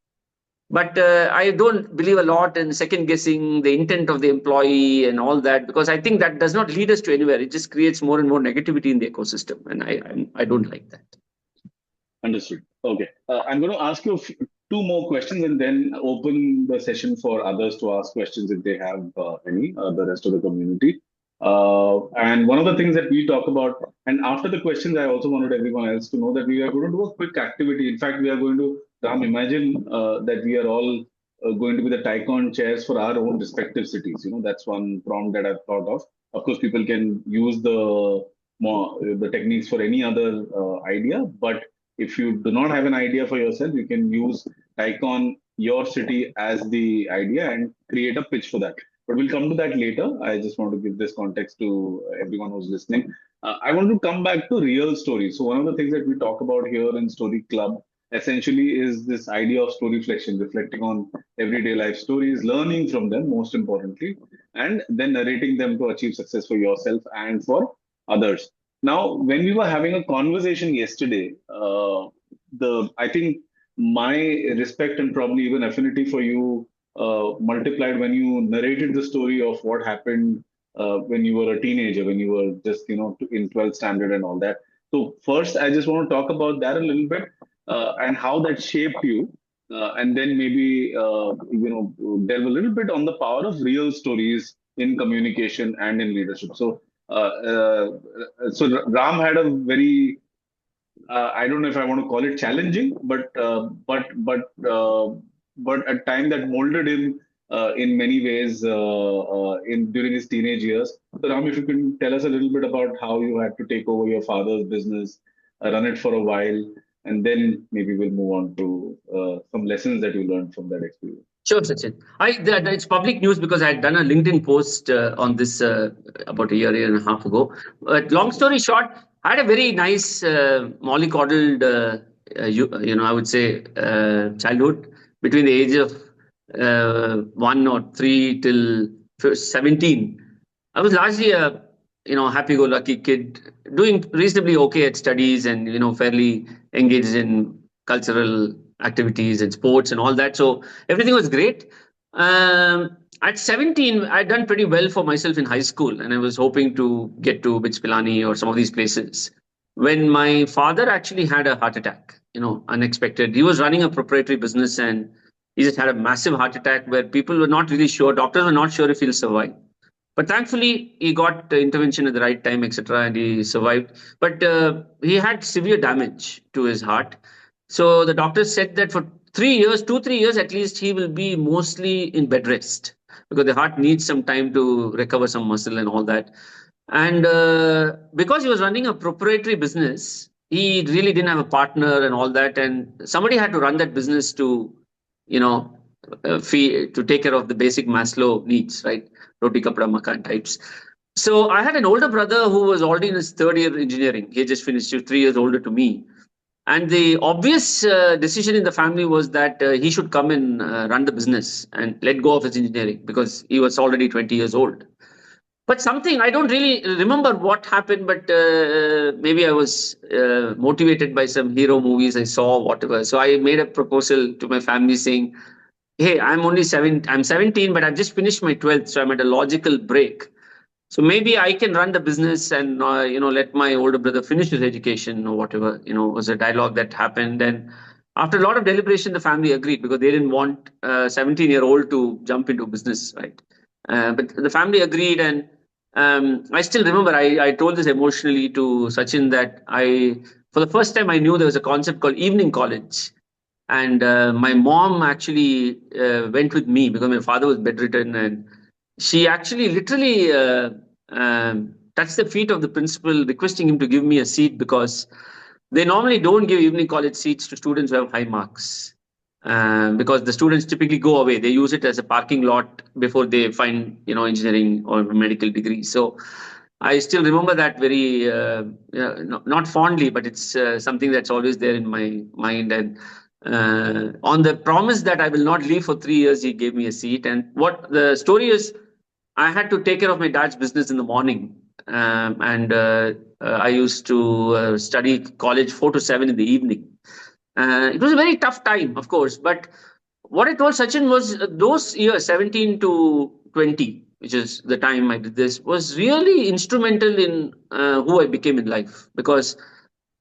But I don't believe a lot in second guessing the intent of the employee and all that, because I think that does not lead us to anywhere. It just creates more and more negativity in the ecosystem. And I don't like that. Understood. Okay. I'm going to ask you two more questions and then open the session for others to ask questions if they have any, the rest of the community. And one of the things that we talk about, and after the questions, I also wanted everyone else to know that we are going to do a quick activity. In fact, we are going to, Ram, imagine that we are all going to be the TiEcon chairs for our own respective cities. That's one prompt that I've thought of. Of course, people can use the techniques for any other idea, but if you do not have an idea for yourself, you can use TiEcon your city as the idea and create a pitch for that. But we'll come to that later. I just want to give this context to everyone who's listening. I want to come back to real stories. So one of the things that we talk about here in Story Club essentially is this idea of story reflection, reflecting on everyday life stories, learning from them, most importantly, and then narrating them to achieve success for yourself and for others. Now, when we were having a conversation yesterday, the I think my respect and probably even affinity for you multiplied when you narrated the story of what happened when you were a teenager, when you were just in 12th standard and all that. So first, I just want to talk about that a little bit and how that shaped you, and then maybe delve a little bit on the power of real stories in communication and in leadership. So Ram had a very I don't know if I want to call it challenging, but a time that molded him in many ways in during his teenage years. So Ram, if you can tell us a little bit about how you had to take over your father's business, run it for a while, and then maybe we'll move on to some lessons that you learned from that experience. Sure, Sachin. It's public news because I had done a LinkedIn post on this about a year and a half ago. But long story short, I had a very nice mollycoddled, I would say, childhood between the age of 1 or 3 till 17. I was largely a happy-go-lucky kid, doing reasonably okay at studies, and fairly engaged in cultural activities and sports and all that. So everything was great. At 17, I'd done pretty well for myself in high school, and I was hoping to get to BITS Pilani or some of these places. When my father actually had a heart attack, unexpected. He was running a proprietary business, and he just had a massive heart attack where people were not really sure, doctors were not sure if he'll survive. But thankfully, he got intervention at the right time, etc., and he survived. But he had severe damage to his heart. So the doctors said that for 3 years, 2, 3 years at least, he will be mostly in bed rest because the heart needs some time to recover some muscle and all that. And because he was running a proprietary business, he really didn't have a partner and all that. And somebody had to run that business to, to take care of the basic Maslow needs, right? Roti, kapda, makan types. So I had an older brother who was already in his third year engineering. He had just finished, he was 3 years older to me. And the obvious decision in the family was that he should come and run the business and let go of his engineering because he was already 20 years old. But something, I don't really remember what happened, but maybe I was motivated by some hero movies I saw, whatever. So I made a proposal to my family saying, hey, I'm 17, but I've just finished my 12th, so I'm at a logical break. So maybe I can run the business and let my older brother finish his education or whatever. Was a dialogue that happened. And after a lot of deliberation, the family agreed because they didn't want a 17-year-old to jump into business, right? But the family agreed, and I still remember I told this emotionally to Sachin that for the first time I knew there was a concept called evening college. And my mom actually went with me because my father was bedridden, and she actually literally touched the feet of the principal, requesting him to give me a seat because they normally don't give evening college seats to students who have high marks because the students typically go away. They use it as a parking lot before they find engineering or medical degree. So I still remember that very not fondly, but it's something that's always there in my mind. And on the promise that I will not leave for 3 years, he gave me a seat. And what the story is, I had to take care of my dad's business in the morning. And I used to study college 4 to 7 in the evening. It was a very tough time, of course. But what I told Sachin was those years, 17 to 20, which is the time I did this, was really instrumental in who I became in life. Because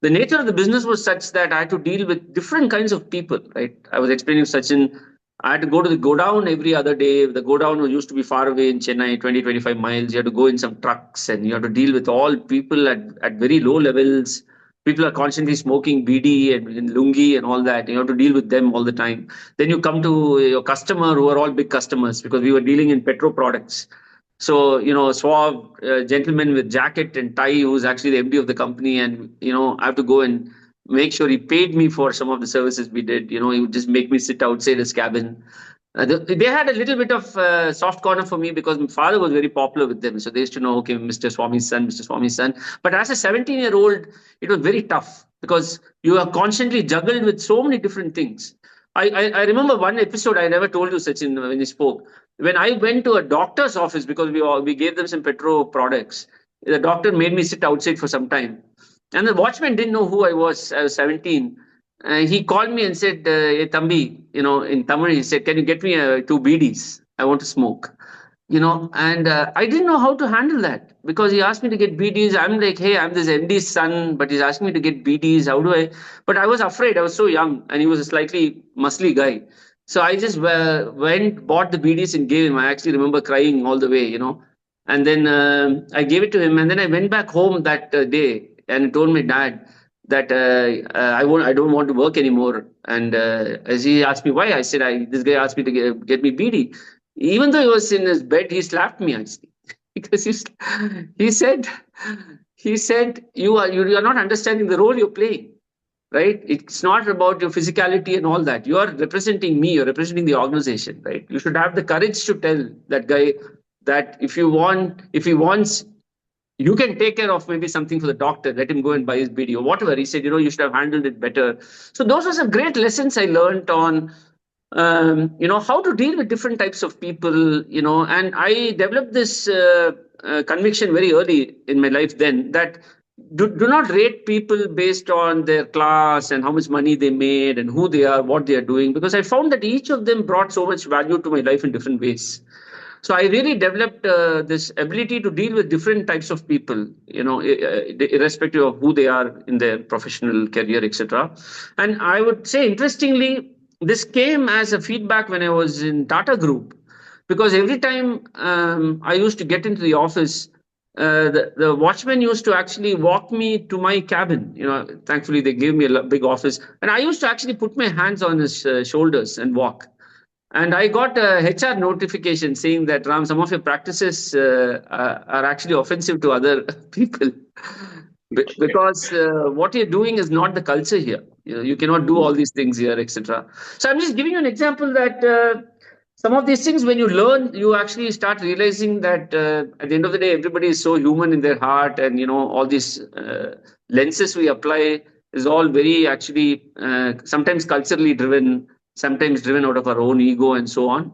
the nature of the business was such that I had to deal with different kinds of people, right? I was explaining to Sachin, I had to go to the godown every other day. The godown used to be far away in Chennai, 20, 25 miles. You had to go in some trucks and you have to deal with all people at very low levels. People are constantly smoking BD and lungi and all that. You have to deal with them all the time. Then you come to your customer who are all big customers because we were dealing in petro products. So, suave gentleman with jacket and tie, who's actually the MD of the company. And, I have to go and make sure he paid me for some of the services we did. He would just make me sit outside his cabin. They had a little bit of soft corner for me because my father was very popular with them. So they used to know, okay, Mr. Swami's son, Mr. Swami's son. But as a 17-year-old, it was very tough because you are constantly juggled with so many different things. I remember one episode I never told you, Sachin, when you spoke. When I went to a doctor's office because we gave them some petro products, the doctor made me sit outside for some time. And the watchman didn't know who I was. I was 17. He called me and said, hey, Tambi, in Tamil, he said, can you get me two BDs? I want to smoke. And I didn't know how to handle that because he asked me to get BDs. I'm like, hey, I'm this MD's son, but he's asking me to get BDs. How do I? But I was afraid. I was so young and he was a slightly muscly guy. So I just went, bought the BDs and gave him. I actually remember crying all the way, And then I gave it to him. And then I went back home that day and told my dad that I don't want to work anymore. And as he asked me why, I said, this guy asked me to get me BD. Even though he was in his bed, he slapped me actually because he said you are not understanding the role you're playing, right? It's not about your physicality and all that. You are representing me. You're representing the organization, right? You should have the courage to tell that guy that if he wants, you can take care of maybe something for the doctor. Let him go and buy his BD or whatever. He said, you should have handled it better. So those are some great lessons I learned on how to deal with different types of people, and I developed this conviction very early in my life then that do not rate people based on their class and how much money they made and who they are, what they are doing, because I found that each of them brought so much value to my life in different ways. So I really developed this ability to deal with different types of people, irrespective of who they are in their professional career, etc. And I would say, interestingly, this came as a feedback when I was in Tata Group, because every time I used to get into the office, the watchman used to actually walk me to my cabin. Thankfully they gave me a big office, and I used to actually put my hands on his shoulders and walk. And I got a HR notification saying that, Ram, some of your practices are actually offensive to other people. Because what you're doing is not the culture here. You cannot do all these things here, etc. So I'm just giving you an example that some of these things, when you learn, you actually start realizing that at the end of the day, everybody is so human in their heart, and all these lenses we apply is all very actually sometimes culturally driven, sometimes driven out of our own ego and so on.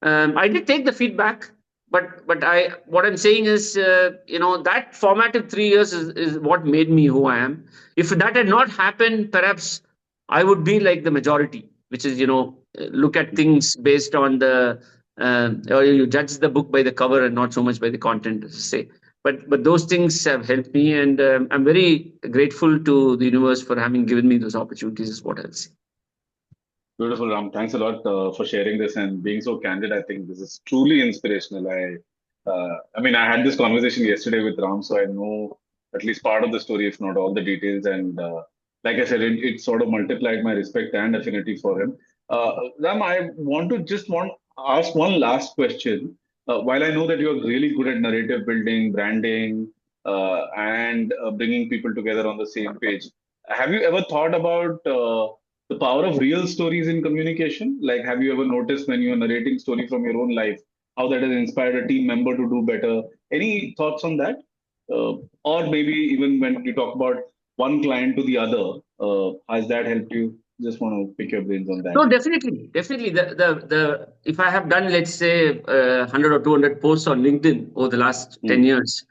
I did take the feedback. But what I'm saying is, that formative 3 years is what made me who I am. If that had not happened, perhaps I would be like the majority, which is, look at things based on or you judge the book by the cover and not so much by the content, as I say. But those things have helped me, and I'm very grateful to the universe for having given me those opportunities, is what I'll say. Beautiful, Ram. Thanks a lot for sharing this and being so candid. I think this is truly inspirational. I had this conversation yesterday with Ram, so I know at least part of the story, if not all the details. And like I said, it sort of multiplied my respect and affinity for him. Ram, I want to ask one last question. While I know that you're really good at narrative building, branding, and bringing people together on the same page, have you ever thought about the power of real stories in communication? Like, have you ever noticed when you're narrating story from your own life, how that has inspired a team member to do better? Any thoughts on that? Or maybe even when you talk about one client to the other, has that helped you? Just want to pick your brains on that. No, definitely. The if I have done, let's say, 100 or 200 posts on LinkedIn over the last 10 years,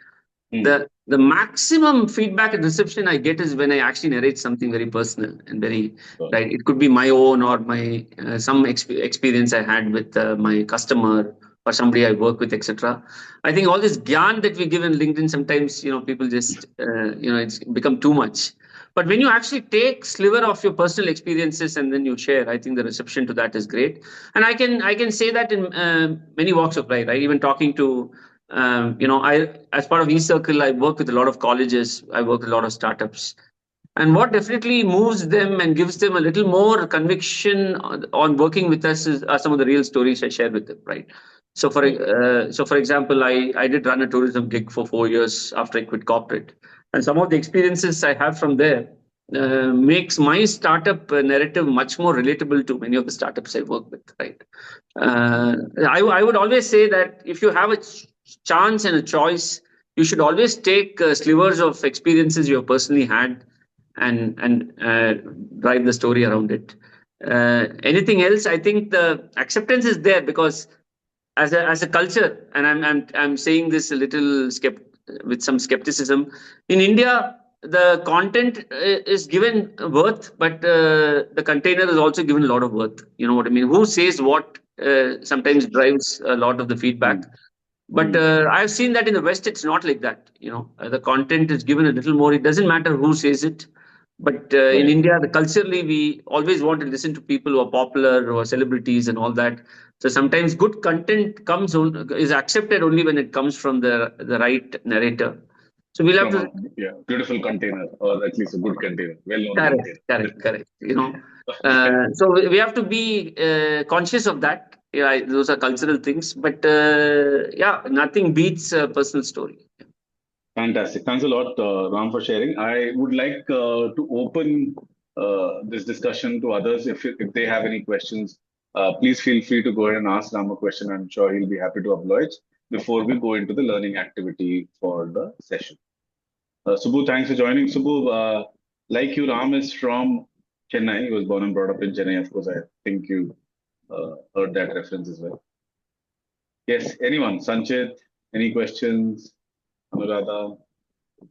the maximum feedback and reception I get is when I actually narrate something very personal and very right. It could be my own or my some experience I had with my customer or somebody I work with, etc. I think all this gyan that we give in LinkedIn, sometimes people just it's become too much. But when you actually take sliver of your personal experiences and then you share, I think the reception to that is great. And I can say that in many walks of life, right? Even talking to, I, as part of eCircle, I work with a lot of colleges, I work with a lot of startups. And what definitely moves them and gives them a little more conviction on working with us are some of the real stories I share with them, right? So for example, I did run a tourism gig for 4 years after I quit corporate, and some of the experiences I have from there makes my startup narrative much more relatable to many of the startups I work with, right? I would always say that if you have a chance and a choice, you should always take slivers of experiences you have personally had and drive the story around it. Anything else? I think the acceptance is there because as a culture, and I'm saying this a little with some skepticism. In India, the content is given worth, but the container is also given a lot of worth. You know what I mean? Who says what sometimes drives a lot of the feedback. But I've seen that in the West, it's not like that. The content is given a little more. It doesn't matter who says it. But in India, culturally, we always want to listen to people who are popular or celebrities and all that. So sometimes good content is accepted only when it comes from the right narrator. So we'll have to. Yeah, beautiful container, or at least a good container, well-known container. Correct. So we have to be conscious of that. Yeah, those are cultural things. But nothing beats a personal story. Fantastic. Thanks a lot, Ram, for sharing. I would like to open this discussion to others. If they have any questions, please feel free to go ahead and ask Ram a question. I'm sure he'll be happy to oblige before we go into the learning activity for the session. Subbu, thanks for joining. Subbu, like you, Ram is from Chennai. He was born and brought up in Chennai. Of course, I think you heard that reference as well. Yes, anyone? Sanchit, any questions? Anuradha?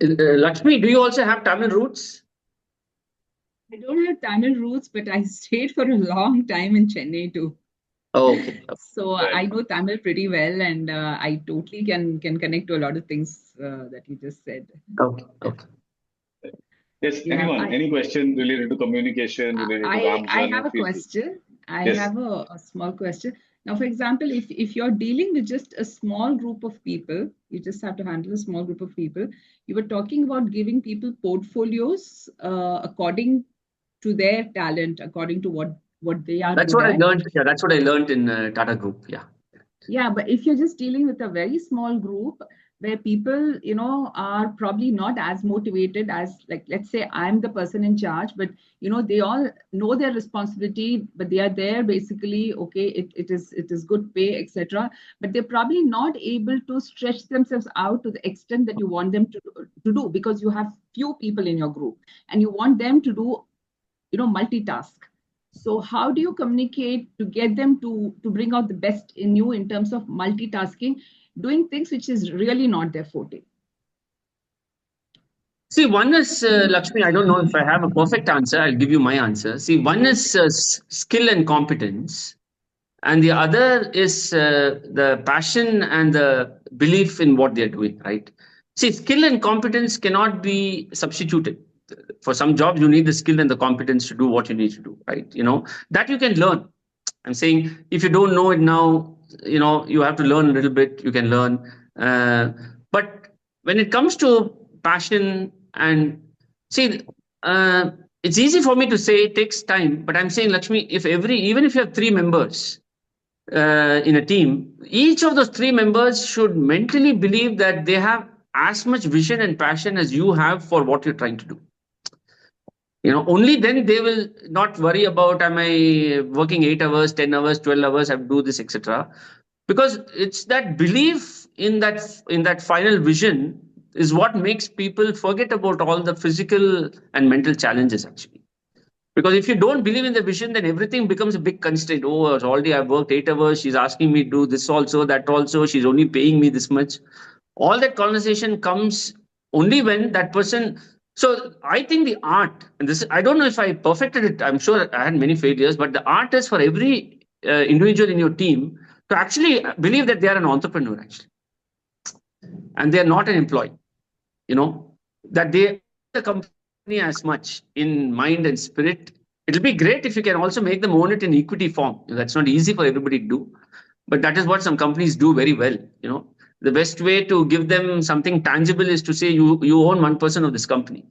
Lakshmi, do you also have Tamil roots? I don't have Tamil roots, but I stayed for a long time in Chennai too. Oh, okay. So I know Tamil pretty well, and I totally can connect to a lot of things that you just said. Okay. Yes, anyone? Any question related to communication? Related to Ram's I have a question. I have a small question. Now, for example, if you're dealing with just a small group of people, you just have to handle a small group of people. You were talking about giving people portfolios according to their talent, according to what they are. That's what I learned. Yeah, that's what I learned in Tata Group. Yeah. Yeah, but if you're just dealing with a very small group where people, are probably not as motivated as, like, let's say I'm the person in charge, but, they all know their responsibility, but they are there basically, okay, it is good pay, etc. But they're probably not able to stretch themselves out to the extent that you want them to do, because you have few people in your group and you want them to do, multitask. So how do you communicate to get them to bring out the best in you in terms of multitasking, doing things which is really not their forte? See, one is, Lakshmi, I don't know if I have a perfect answer. I'll give you my answer. See, one is skill and competence. And the other is the passion and the belief in what they're doing, right? See, skill and competence cannot be substituted. For some jobs, you need the skill and the competence to do what you need to do, right? That you can learn. I'm saying if you don't know it now, you have to learn a little bit, you can learn. But when it comes to passion and see, it's easy for me to say it takes time, but I'm saying, Lakshmi, even if you have 3 members in a team, each of those 3 members should mentally believe that they have as much vision and passion as you have for what you're trying to do. Only then they will not worry about, am I working 8 hours, 10 hours, 12 hours, I have to do this, etc. Because it's that belief in that final vision is what makes people forget about all the physical and mental challenges, actually. Because if you don't believe in the vision, then everything becomes a big constraint. Oh, already I've worked 8 hours. She's asking me to do this also, that also. She's only paying me this much. All that conversation comes only when that person. So I think the art, and this, I don't know if I perfected it. I'm sure I had many failures, but the art is for every individual in your team to actually believe that they are an entrepreneur, actually. And they are not an employee. That they the company as much in mind and spirit. It'll be great if you can also make them own it in equity form. That's not easy for everybody to do, but that is what some companies do very well. The best way to give them something tangible is to say you own 1% of this company.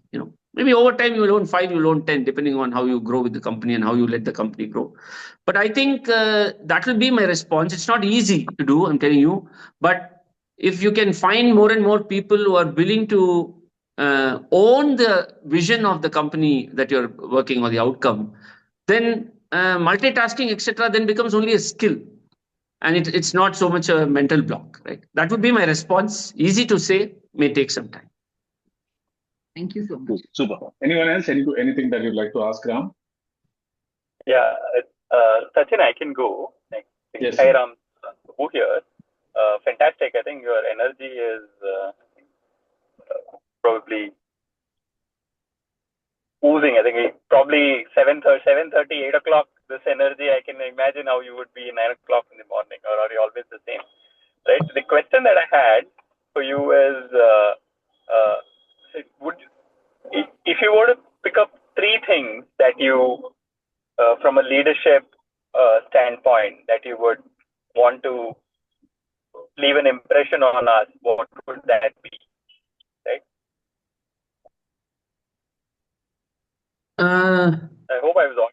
Maybe over time you will own 5, you will own 10, depending on how you grow with the company and how you let the company grow. But I think that will be my response. It's not easy to do, I'm telling you, but if you can find more and more people who are willing to own the vision of the company that you're working on, the outcome, then multitasking, etc., then becomes only a skill. And it's not so much a mental block, right? That would be my response. Easy to say, may take some time. Thank you so much. Cool. Super. Anyone else? Anything that you'd like to ask, Ram? Yeah, Sachin, I can go. Yes. Hi, Ram. Who here? Fantastic. I think your energy is probably oozing. I think probably 7:30, 8 o'clock. This energy, I can imagine how you would be 9 o'clock in the morning, or are you always the same? Right. The question that I had for you is, if you were to pick up 3 things that you, from a leadership standpoint, that you would want to leave an impression on us, what would that be? Right. I hope I was on.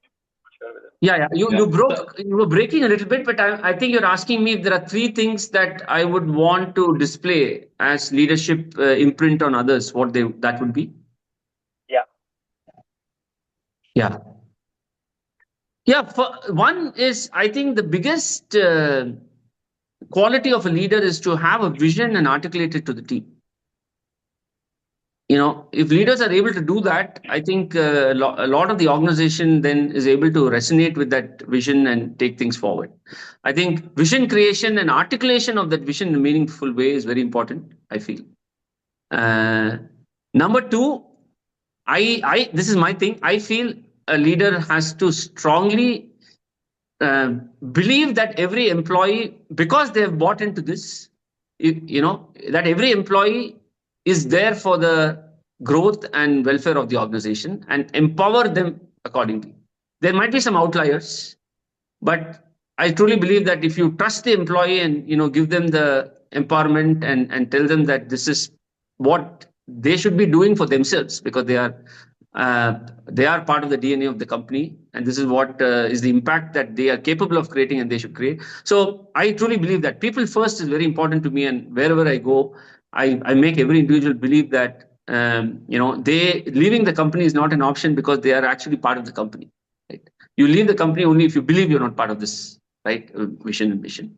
Yeah. You were breaking a little bit, but I think you're asking me if there are 3 things that I would want to display as leadership imprint on others, that would be. Yeah. One is, I think the biggest quality of a leader is to have a vision and articulate it to the team. If leaders are able to do that, I think a lot of the organization then is able to resonate with that vision and take things forward. I think vision creation and articulation of that vision in a meaningful way is very important, I feel. Number 2, this is my thing. I feel a leader has to strongly believe that every employee, because they have bought into this, that every employee is there for the growth and welfare of the organization, and empower them accordingly. There might be some outliers, but I truly believe that if you trust the employee and give them the empowerment and tell them that this is what they should be doing for themselves, because they are part of the DNA of the company, and this is what is the impact that they are capable of creating and they should create. So I truly believe that people first is very important to me, and wherever I go, I make every individual believe that leaving the company is not an option, because they are actually part of the company. Right? You leave the company only if you believe you're not part of this, right? Vision and mission.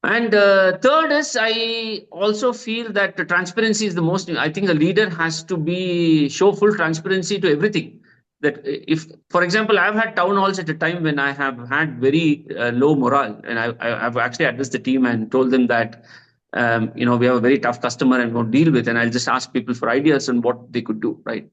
And third is, I also feel that the transparency is the most. I think the leader has to show full transparency to everything. That if, for example, I've had town halls at a time when I have had very low morale, and I've actually addressed the team and told them that we have a very tough customer and won't deal with, and I'll just ask people for ideas on what they could do, right?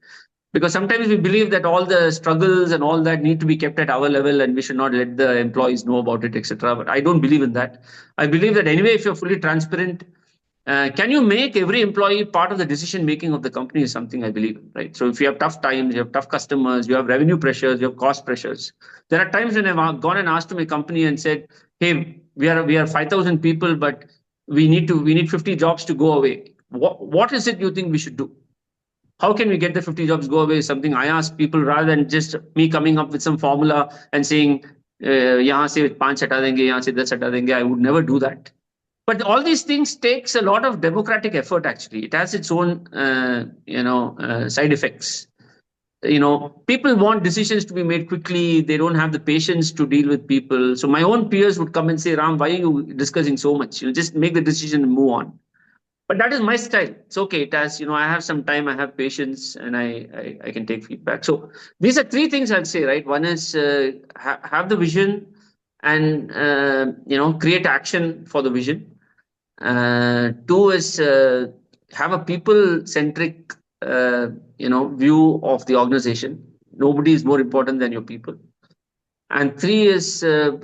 Because sometimes we believe that all the struggles and all that need to be kept at our level, and we should not let the employees know about it, etc. But I don't believe in that. I believe that anyway, if you're fully transparent, can you make every employee part of the decision making of the company is something I believe in, right? So if you have tough times, you have tough customers, you have revenue pressures, you have cost pressures. There are times when I've gone and asked to my company and said, "Hey, we are 5,000 people, but we need 50 jobs to go away. What is it you think we should do? How can we get the 50 jobs go away?" Something I ask people, rather than just me coming up with some formula and saying, "Yahan se 5 hata denge, yahan se 10 hata denge." I would never do that. But all these things takes a lot of democratic effort. Actually, it has its own, side effects. People want decisions to be made quickly. They don't have the patience to deal with people. So my own peers would come and say, "Ram, why are you discussing so much? Just make the decision and move on." But that is my style. It's okay. It has, I have some time, I have patience, and I can take feedback. So these are 3 things I'd say, right? One is have the vision and, create action for the vision. 2 is have a people-centric, view of the organization. Nobody is more important than your people. And 3 is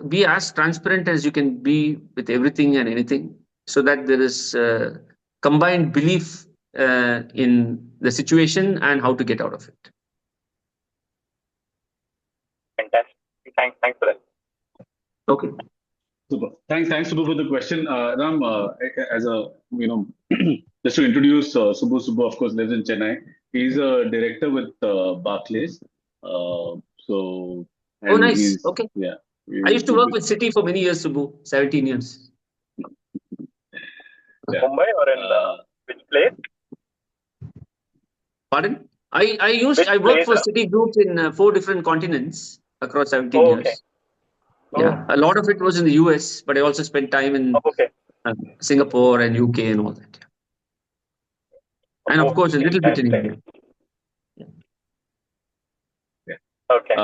be as transparent as you can be with everything and anything, so that there is combined belief in the situation and how to get out of it. Thanks for that. Okay. Super. Thanks, Subbu, for the question. Ram, as a, just to introduce Subbu, of course, lives in Chennai. He's a director with Barclays. Oh, And nice. Okay. yeah. I used to work with Citi for many years, Subbu, 17 years. Yeah. Mumbai or in which place? Pardon? I worked for Citi groups in 4 different continents across 17 years. Yeah, a lot of it was in the US, but I also spent time in Singapore and UK and all that. And of course, a little bit in India. Yeah. Okay.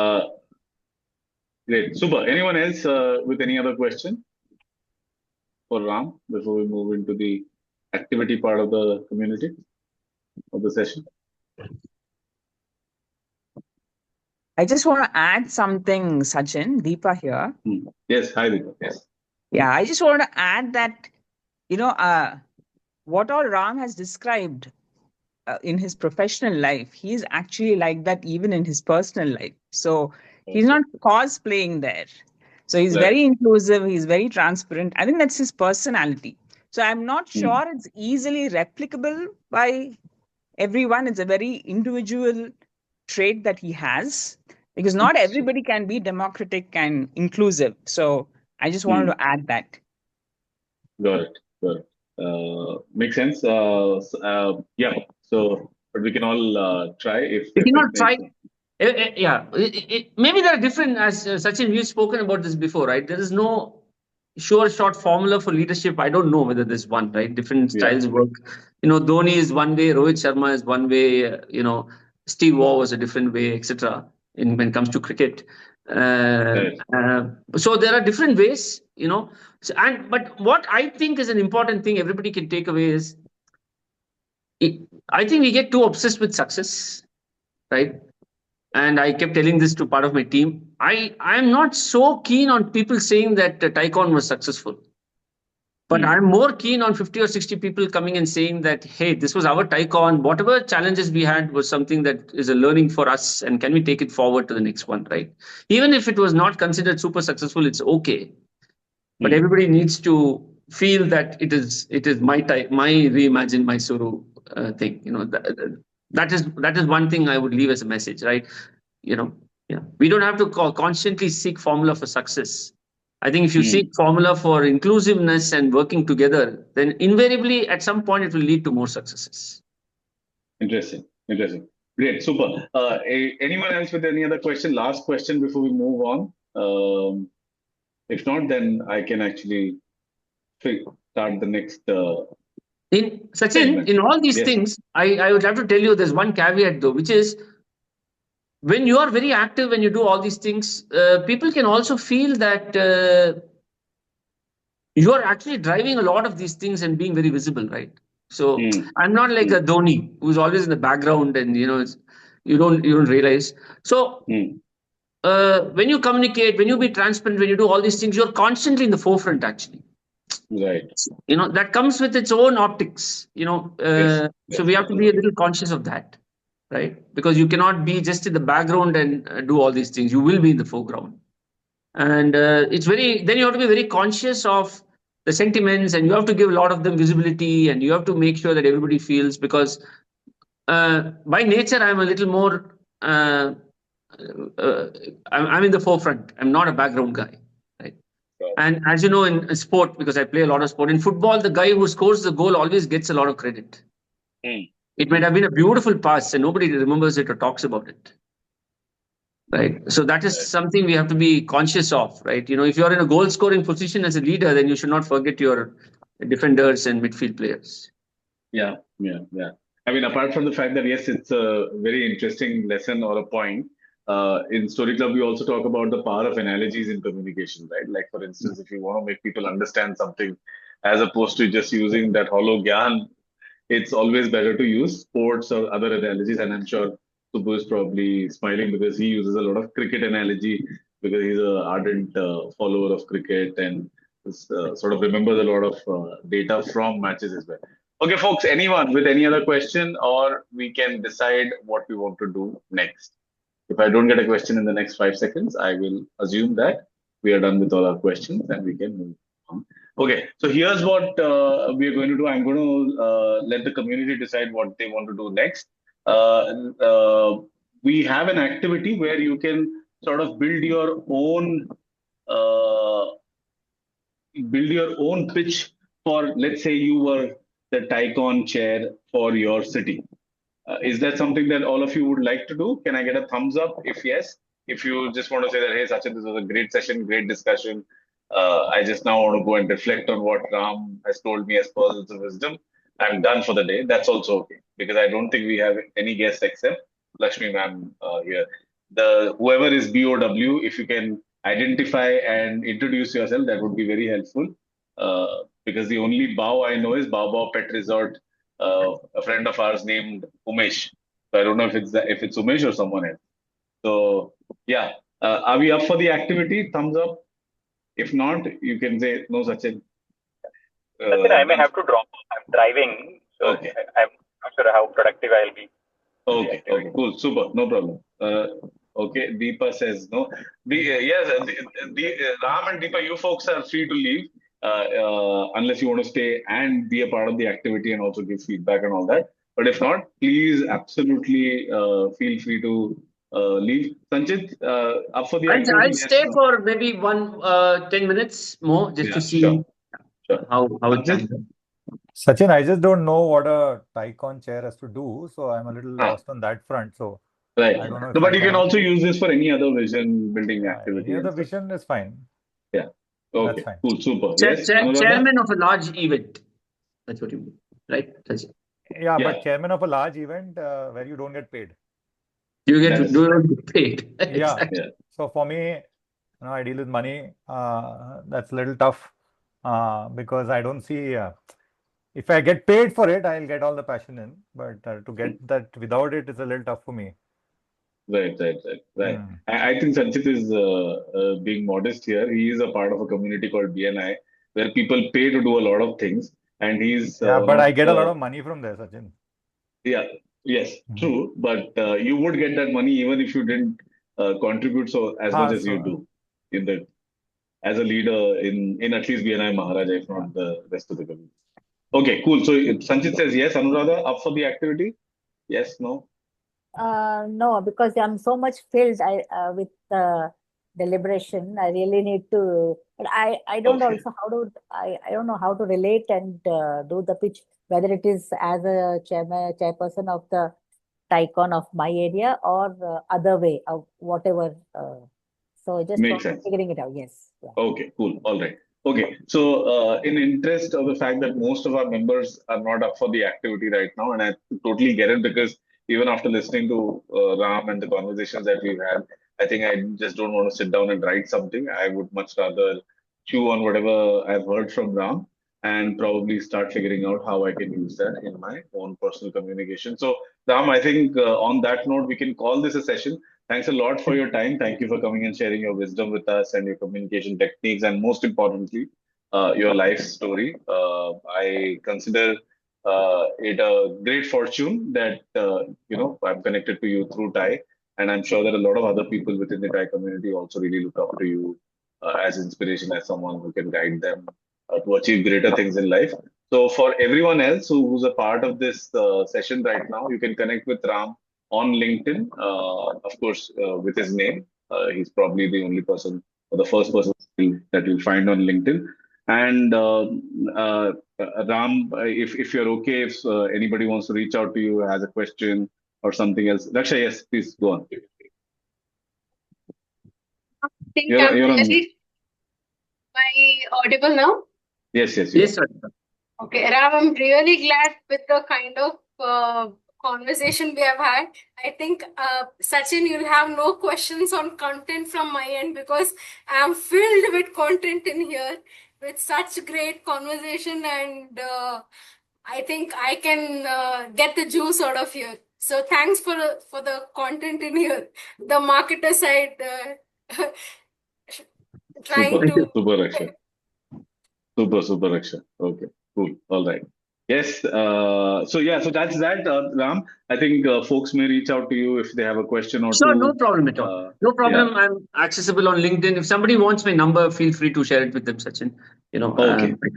Great. Super. Anyone else with any other question for Ram before we move into the activity part of the community of the session? I just want to add something, Sachin. Deepa here. Yes. Hi, Deepa. Yes. Yeah, I just want to add that, what all Ram has described in his professional life, he's actually like that even in his personal life. So he's not cosplaying there. So he's very inclusive. He's very transparent. I think that's his personality. So I'm not sure it's easily replicable by everyone. It's a very individual trait that he has, because not everybody can be democratic and inclusive. So I just wanted to add that. Got it. Makes sense. Yeah. So, but we can all try if we can all try. Yeah. Maybe there are different, as Sachin, we've spoken about this before, right? There is no sure short formula for leadership. I don't know whether there's one, right? Different styles work. Dhoni is one way, Rohit Sharma is one way, Steve Waugh was a different way, etc. When it comes to cricket. So there are different ways, but what I think is an important thing everybody can take away is, I think we get too obsessed with success, right? And I kept telling this to part of my team. I'm not so keen on people saying that TiEcon was successful. But I'm more keen on 50 or 60 people coming and saying that, hey, this was our TiEcon. Whatever challenges we had was something that is a learning for us. And can we take it forward to the next one, right? Even if it was not considered super successful, it's okay. But everybody needs to feel that it is my reimagined Mysore thing. That is one thing I would leave as a message, right? We don't have to constantly seek formula for success. I think if you seek formula for inclusiveness and working together, then invariably at some point it will lead to more successes. Interesting. Great. Super. Anyone else with any other question? Last question before we move on. If not, then I can actually start the next. In all these things, I would have to tell you there's one caveat though, which is, when you are very active, when you do all these things, people can also feel that you are actually driving a lot of these things and being very visible, right? So I'm not like a Dhoni who's always in the background and you don't realize. So when you communicate, when you be transparent, when you do all these things, you're constantly in the forefront actually. Right. That comes with its own optics. So we have to be a little conscious of that. Right? Because you cannot be just in the background and do all these things. You will be in the foreground. And then you have to be very conscious of the sentiments, and you have to give a lot of them visibility, and you have to make sure that everybody feels, because by nature, I'm a little more, I'm in the forefront. I'm not a background guy. Right? And as you know, in sport, because I play a lot of sport, in football, the guy who scores the goal always gets a lot of credit. It might have been a beautiful pass and nobody remembers it or talks about it. Right. So that is something we have to be conscious of, right? If you're in a goal scoring position as a leader, then you should not forget your defenders and midfield players. Yeah. I mean, apart from the fact that, yes, it's a very interesting lesson or a point. In Story Club, we also talk about the power of analogies in communication, right? Like, for instance, if you want to make people understand something, as opposed to just using that hollow gyan, it's always better to use sports or other analogies. And I'm sure Subbu is probably smiling because he uses a lot of cricket analogy, because he's an ardent follower of cricket and sort of remembers a lot of data from matches as well. Okay, folks, anyone with any other question, or we can decide what we want to do next. If I don't get a question in the next 5 seconds, I will assume that we are done with all our questions and we can move on. Okay, so here's what we are going to do. I'm going to let the community decide what they want to do next. We have an activity where you can sort of uh, build your own pitch for, let's say, you were the TiEcon chair for your city. Is that something that all of you would like to do? Can I get a thumbs up if yes? If you just want to say that, hey, Sachin, this was a great session, great discussion. I just now want to go and reflect on what Ram has told me as pearls of wisdom. I'm done for the day. That's also okay, because I don't think we have any guests except Lakshmi ma'am here. The whoever is BOW, if you can identify and introduce yourself, that would be very helpful. Because the only bow I know is Bao Pet Resort, a friend of ours named Umesh. So I don't know if it's Umesh or someone else. So yeah, are we up for the activity? Thumbs up. If not, you can say no, Sachin. Sachin, I may have to drop. I'm driving, so Okay. I'm not sure how productive I'll be. Okay, cool, super, no problem. Okay, Deepa says no. Yes, Ram and Deepa, you folks are free to leave unless you want to stay and be a part of the activity and also give feedback and all that. But if not, please absolutely feel free to leave. Sanchit, up for the activity? I'll Yes, stay no? for maybe 10 minutes more just to see Sure. how it Sanchit? can. Sachin, I just don't know what a TiEcon chair has to do, so I'm a little lost on that front. So Right. I don't know No, if but I you can can. also use this for any other vision building activity. Any and other stuff. vision is fine. Yeah. That's Okay. fine. Cool. Super. Yes. Anuradha? Chairman of a large event. That's what you mean, right? That's it. Yeah, Yeah. but chairman of a large event where you don't get paid. You get That's- do not get paid. Yeah. Exactly. Yeah. So for me, I deal with money. That's a little tough because I don't see. If I get paid for it, I'll get all the passion in. But to get that without it is a little tough for me. Right. Hmm. I think Sanchit is being modest here. He is a part of a community called BNI where people pay to do a lot of things, and he's Yeah, one but of I get a lot the- of money from there, Sachin. Yeah. Yes. Mhm. True. But you would get that money even if you didn't contribute so as much as you do in the as a leader in at least BNI Maharaja, if not the rest of the community. Okay. Cool. So Sanchit says yes. Anuradha, up for the activity? Yes. No. No, because I'm so much filled with deliberation. I really need to, but I don't Okay. also how to, I don't know how to relate and do the pitch, whether it is as a chairperson of the TiEcon of my area or other way of whatever. So just Makes sense. figuring it out. Yes. Yeah. Okay, cool. All right. Okay. So, in interest of the fact that most of our members are not up for the activity right now, and I totally get it because even after listening to Ram and the conversations that we've had, I think I just don't want to sit down and write something. I would much rather chew on whatever I've heard from Ram and probably start figuring out how I can use that in my own personal communication. So, Ram, I think on that note, we can call this a session. Thanks a lot for your time. Thank you for coming and sharing your wisdom with us and your communication techniques, and most importantly, your life story. I consider it a great fortune that I'm connected to you through TiE, and I'm sure that a lot of other people within the TiE community also really look up to you as inspiration, as someone who can guide them to achieve greater things in life. So, for everyone else who's a part of this session right now, you can connect with Ram on LinkedIn, of course, with his name. He's probably the only person or the first person that you'll find on LinkedIn. And Ram, if you're okay, if anybody wants to reach out to you, has a question or something else. Raksha, yes, please go on. I think You're on. Am I audible now? Yes, you Yes, are. sir. Okay, Ram, I'm really glad with the kind of conversation we have had. I think, Sachin, you'll have no questions on content from my end because I'm filled with content in here with such great conversation, and I think I can get the juice out of here. So thanks for the content in here. The marketer side trying Super, to super, Raksha. Super, Raksha. Okay, cool. All right. Yes. So that's that, Ram. I think folks may reach out to you if they have a question or Sure, no two. problem at all. No problem. I'm accessible on LinkedIn. If somebody wants my number, feel free to share it with them, Sachin. Okay.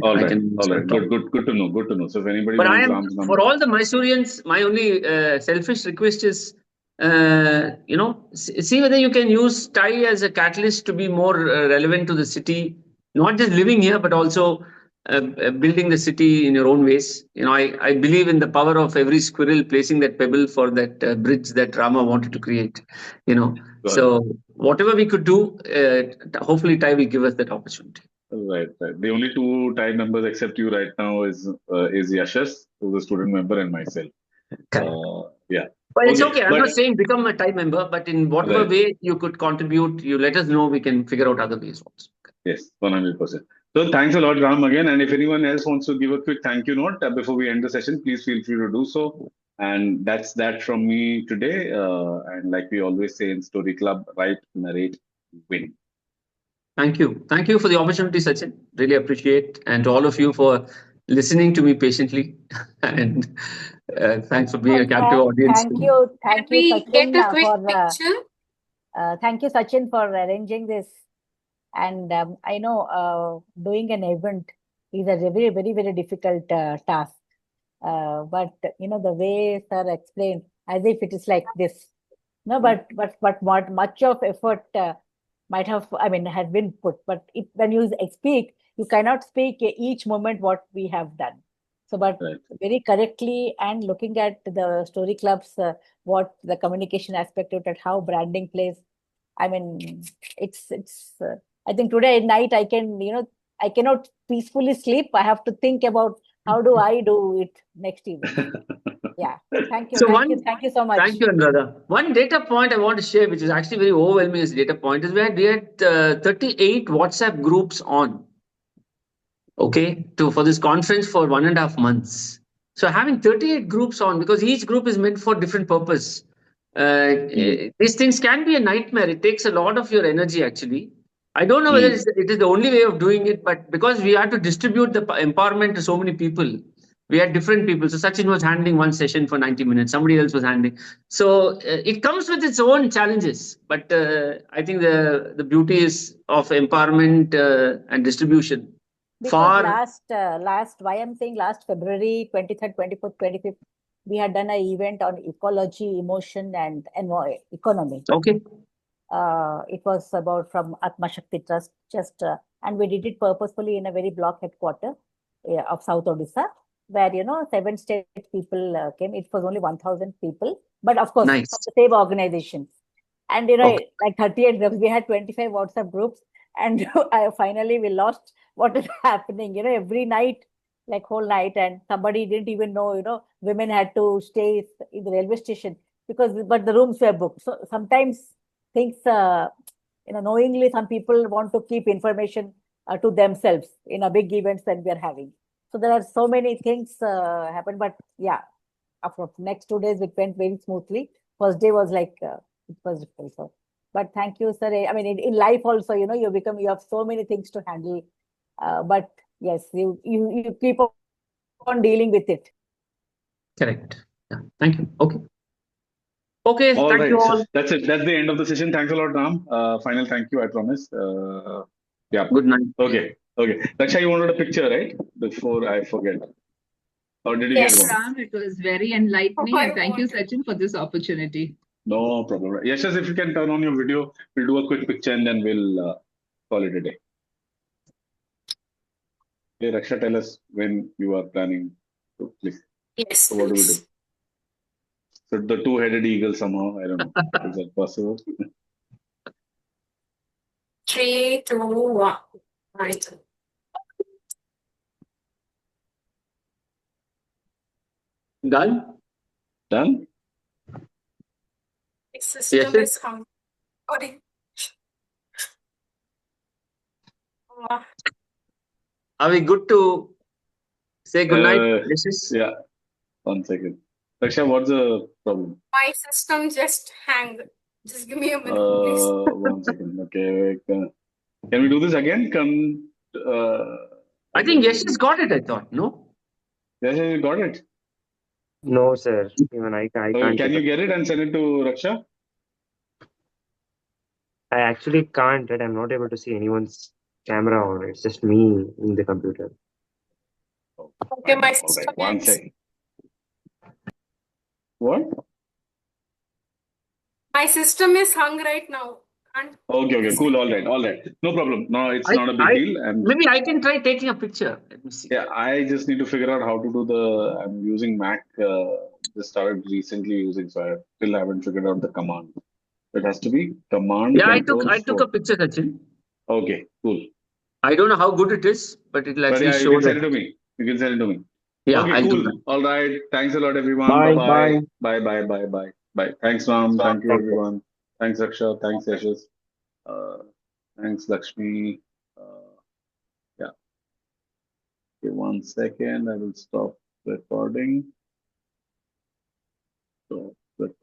All I right. can. All right. Good to know. Good to know. So if anybody But I wants am, Ram's for number, all the Mysoreans, my only selfish request is, see whether you can use Thai as a catalyst to be more relevant to the city, not just living here, but also building the city in your own ways. I believe in the power of every squirrel placing that pebble for that bridge that Rama wanted to create. So whatever we could do, hopefully Thai will give us that opportunity. Right. The only two Thai members except you right now is Yashas, who's a student member, and myself. Yeah. Well, it's Okay. okay. I'm not saying become a Thai member, but in whatever way you could contribute, you let us know. We can figure out other ways also. Yes, 100%. So thanks a lot, Ram, again. And if anyone else wants to give a quick thank you note before we end the session, please feel free to do so. And that's that from me today. And like we always say in Story Club, write, narrate, win. Thank you. Thank you for the opportunity, Sachin. Really appreciate. And to all of you for listening to me patiently. And thanks for being a captive audience. Thank you, Sachin, get a quick picture. Thank you, Sachin, for arranging this. And I know doing an event is a very, very, very difficult task. But the way sir explained, as if it is like this. No, but what much of effort has been put. But when you speak, you cannot speak each moment what we have done. So, but very correctly and looking at the story clubs, what the communication aspect of it, how branding plays. I mean, it's. I think today at night I cannot peacefully sleep. I have to think about how do I do it next evening. Yeah. Thank you. Thank you so much. Thank you, Anuradha. One data point I want to share, which is actually very overwhelming as data point, is we had 38 WhatsApp groups on. Okay, for this conference for 1.5 months. So having 38 groups on, because each group is meant for different purpose. These things can be a nightmare. It takes a lot of your energy, actually. I don't know whether it is the only way of doing it, but because we had to distribute the empowerment to so many people, we had different people. So Sachin was handling one session for 90 minutes. Somebody else was handling. So it comes with its own challenges. But I think the beauty is of empowerment and distribution. Because why I'm saying last February 23rd, 24th, 25th, we had done an event on ecology, emotion, and economy. Okay. It was about from Atma Shakti Trust, and we did it purposefully in a very block headquarter of South Odisha, where 7 state people came. It was only 1,000 people, but of course, from the same organization. And like 38 groups, we had 25 WhatsApp groups, and finally we lost what is happening. Every night, like whole night, and somebody didn't even know. Women had to stay in the railway station but the rooms were booked. So sometimes things, knowingly, some people want to keep information to themselves in a big events that we are having. So there are so many things happen, but yeah, after next 2 days it went very smoothly. First day was like it was difficult. So, but thank you, sir. I mean, in life also, you have so many things to handle. But yes, you keep on dealing with it. Correct. Yeah. Thank you. Okay. Okay. All right. So that's it. That's the end of the session. Thanks a lot, Ram. Final thank you, I promise. Yeah. Good night. Okay. Raksha, you wanted a picture, right? Before I forget. Or did you get one? Ram, it was very enlightening. And thank you, Sachin, for this opportunity. No problem. Yes, if you can turn on your video, we'll do a quick picture and then we'll call it a day. Okay, Raksha, tell us when you are planning to, please. Yes. So what do we do? So the two-headed eagle somehow, I don't know. Is that possible? 3, 2, 1. Right. Done? System is counting. Are we good to say good night? Yeah. 1 second. Raksha, what's the problem? My system just hanged. Just give me a minute, please. 1 second. Okay. Can we do this again? I think Yash has got it, I thought. No? Yes, you got it. No, sir. Even I Okay, can't. can you get it and send it to Raksha? I actually can't, and I'm not able to see anyone's camera on. It's just me in the computer. Okay, my All system right, one is. second. What? My system is hung right now. And Okay, cool. All right. No problem. No, it's not a big deal. And maybe I can try taking a picture. Let me see. yeah, I just need to figure out how to do I'm using Mac. Just started recently using, so I still haven't figured out the command. It has to be command Yeah, control I took a picture, Sachin. Okay, cool. I don't know how good it is, but it'll But actually yeah, you show can send it that. to me. You can send it to me. Yeah, Okay, I'll do cool. that. All right. Thanks a lot, everyone. Bye. Bye-bye. Bye. Bye. Thanks, Ram. Thank you, Thank you. everyone. Thanks, Raksha. Thanks, Yashas. Thanks, Lakshmi. Yeah. Okay, 1 second. I will stop recording. So, record.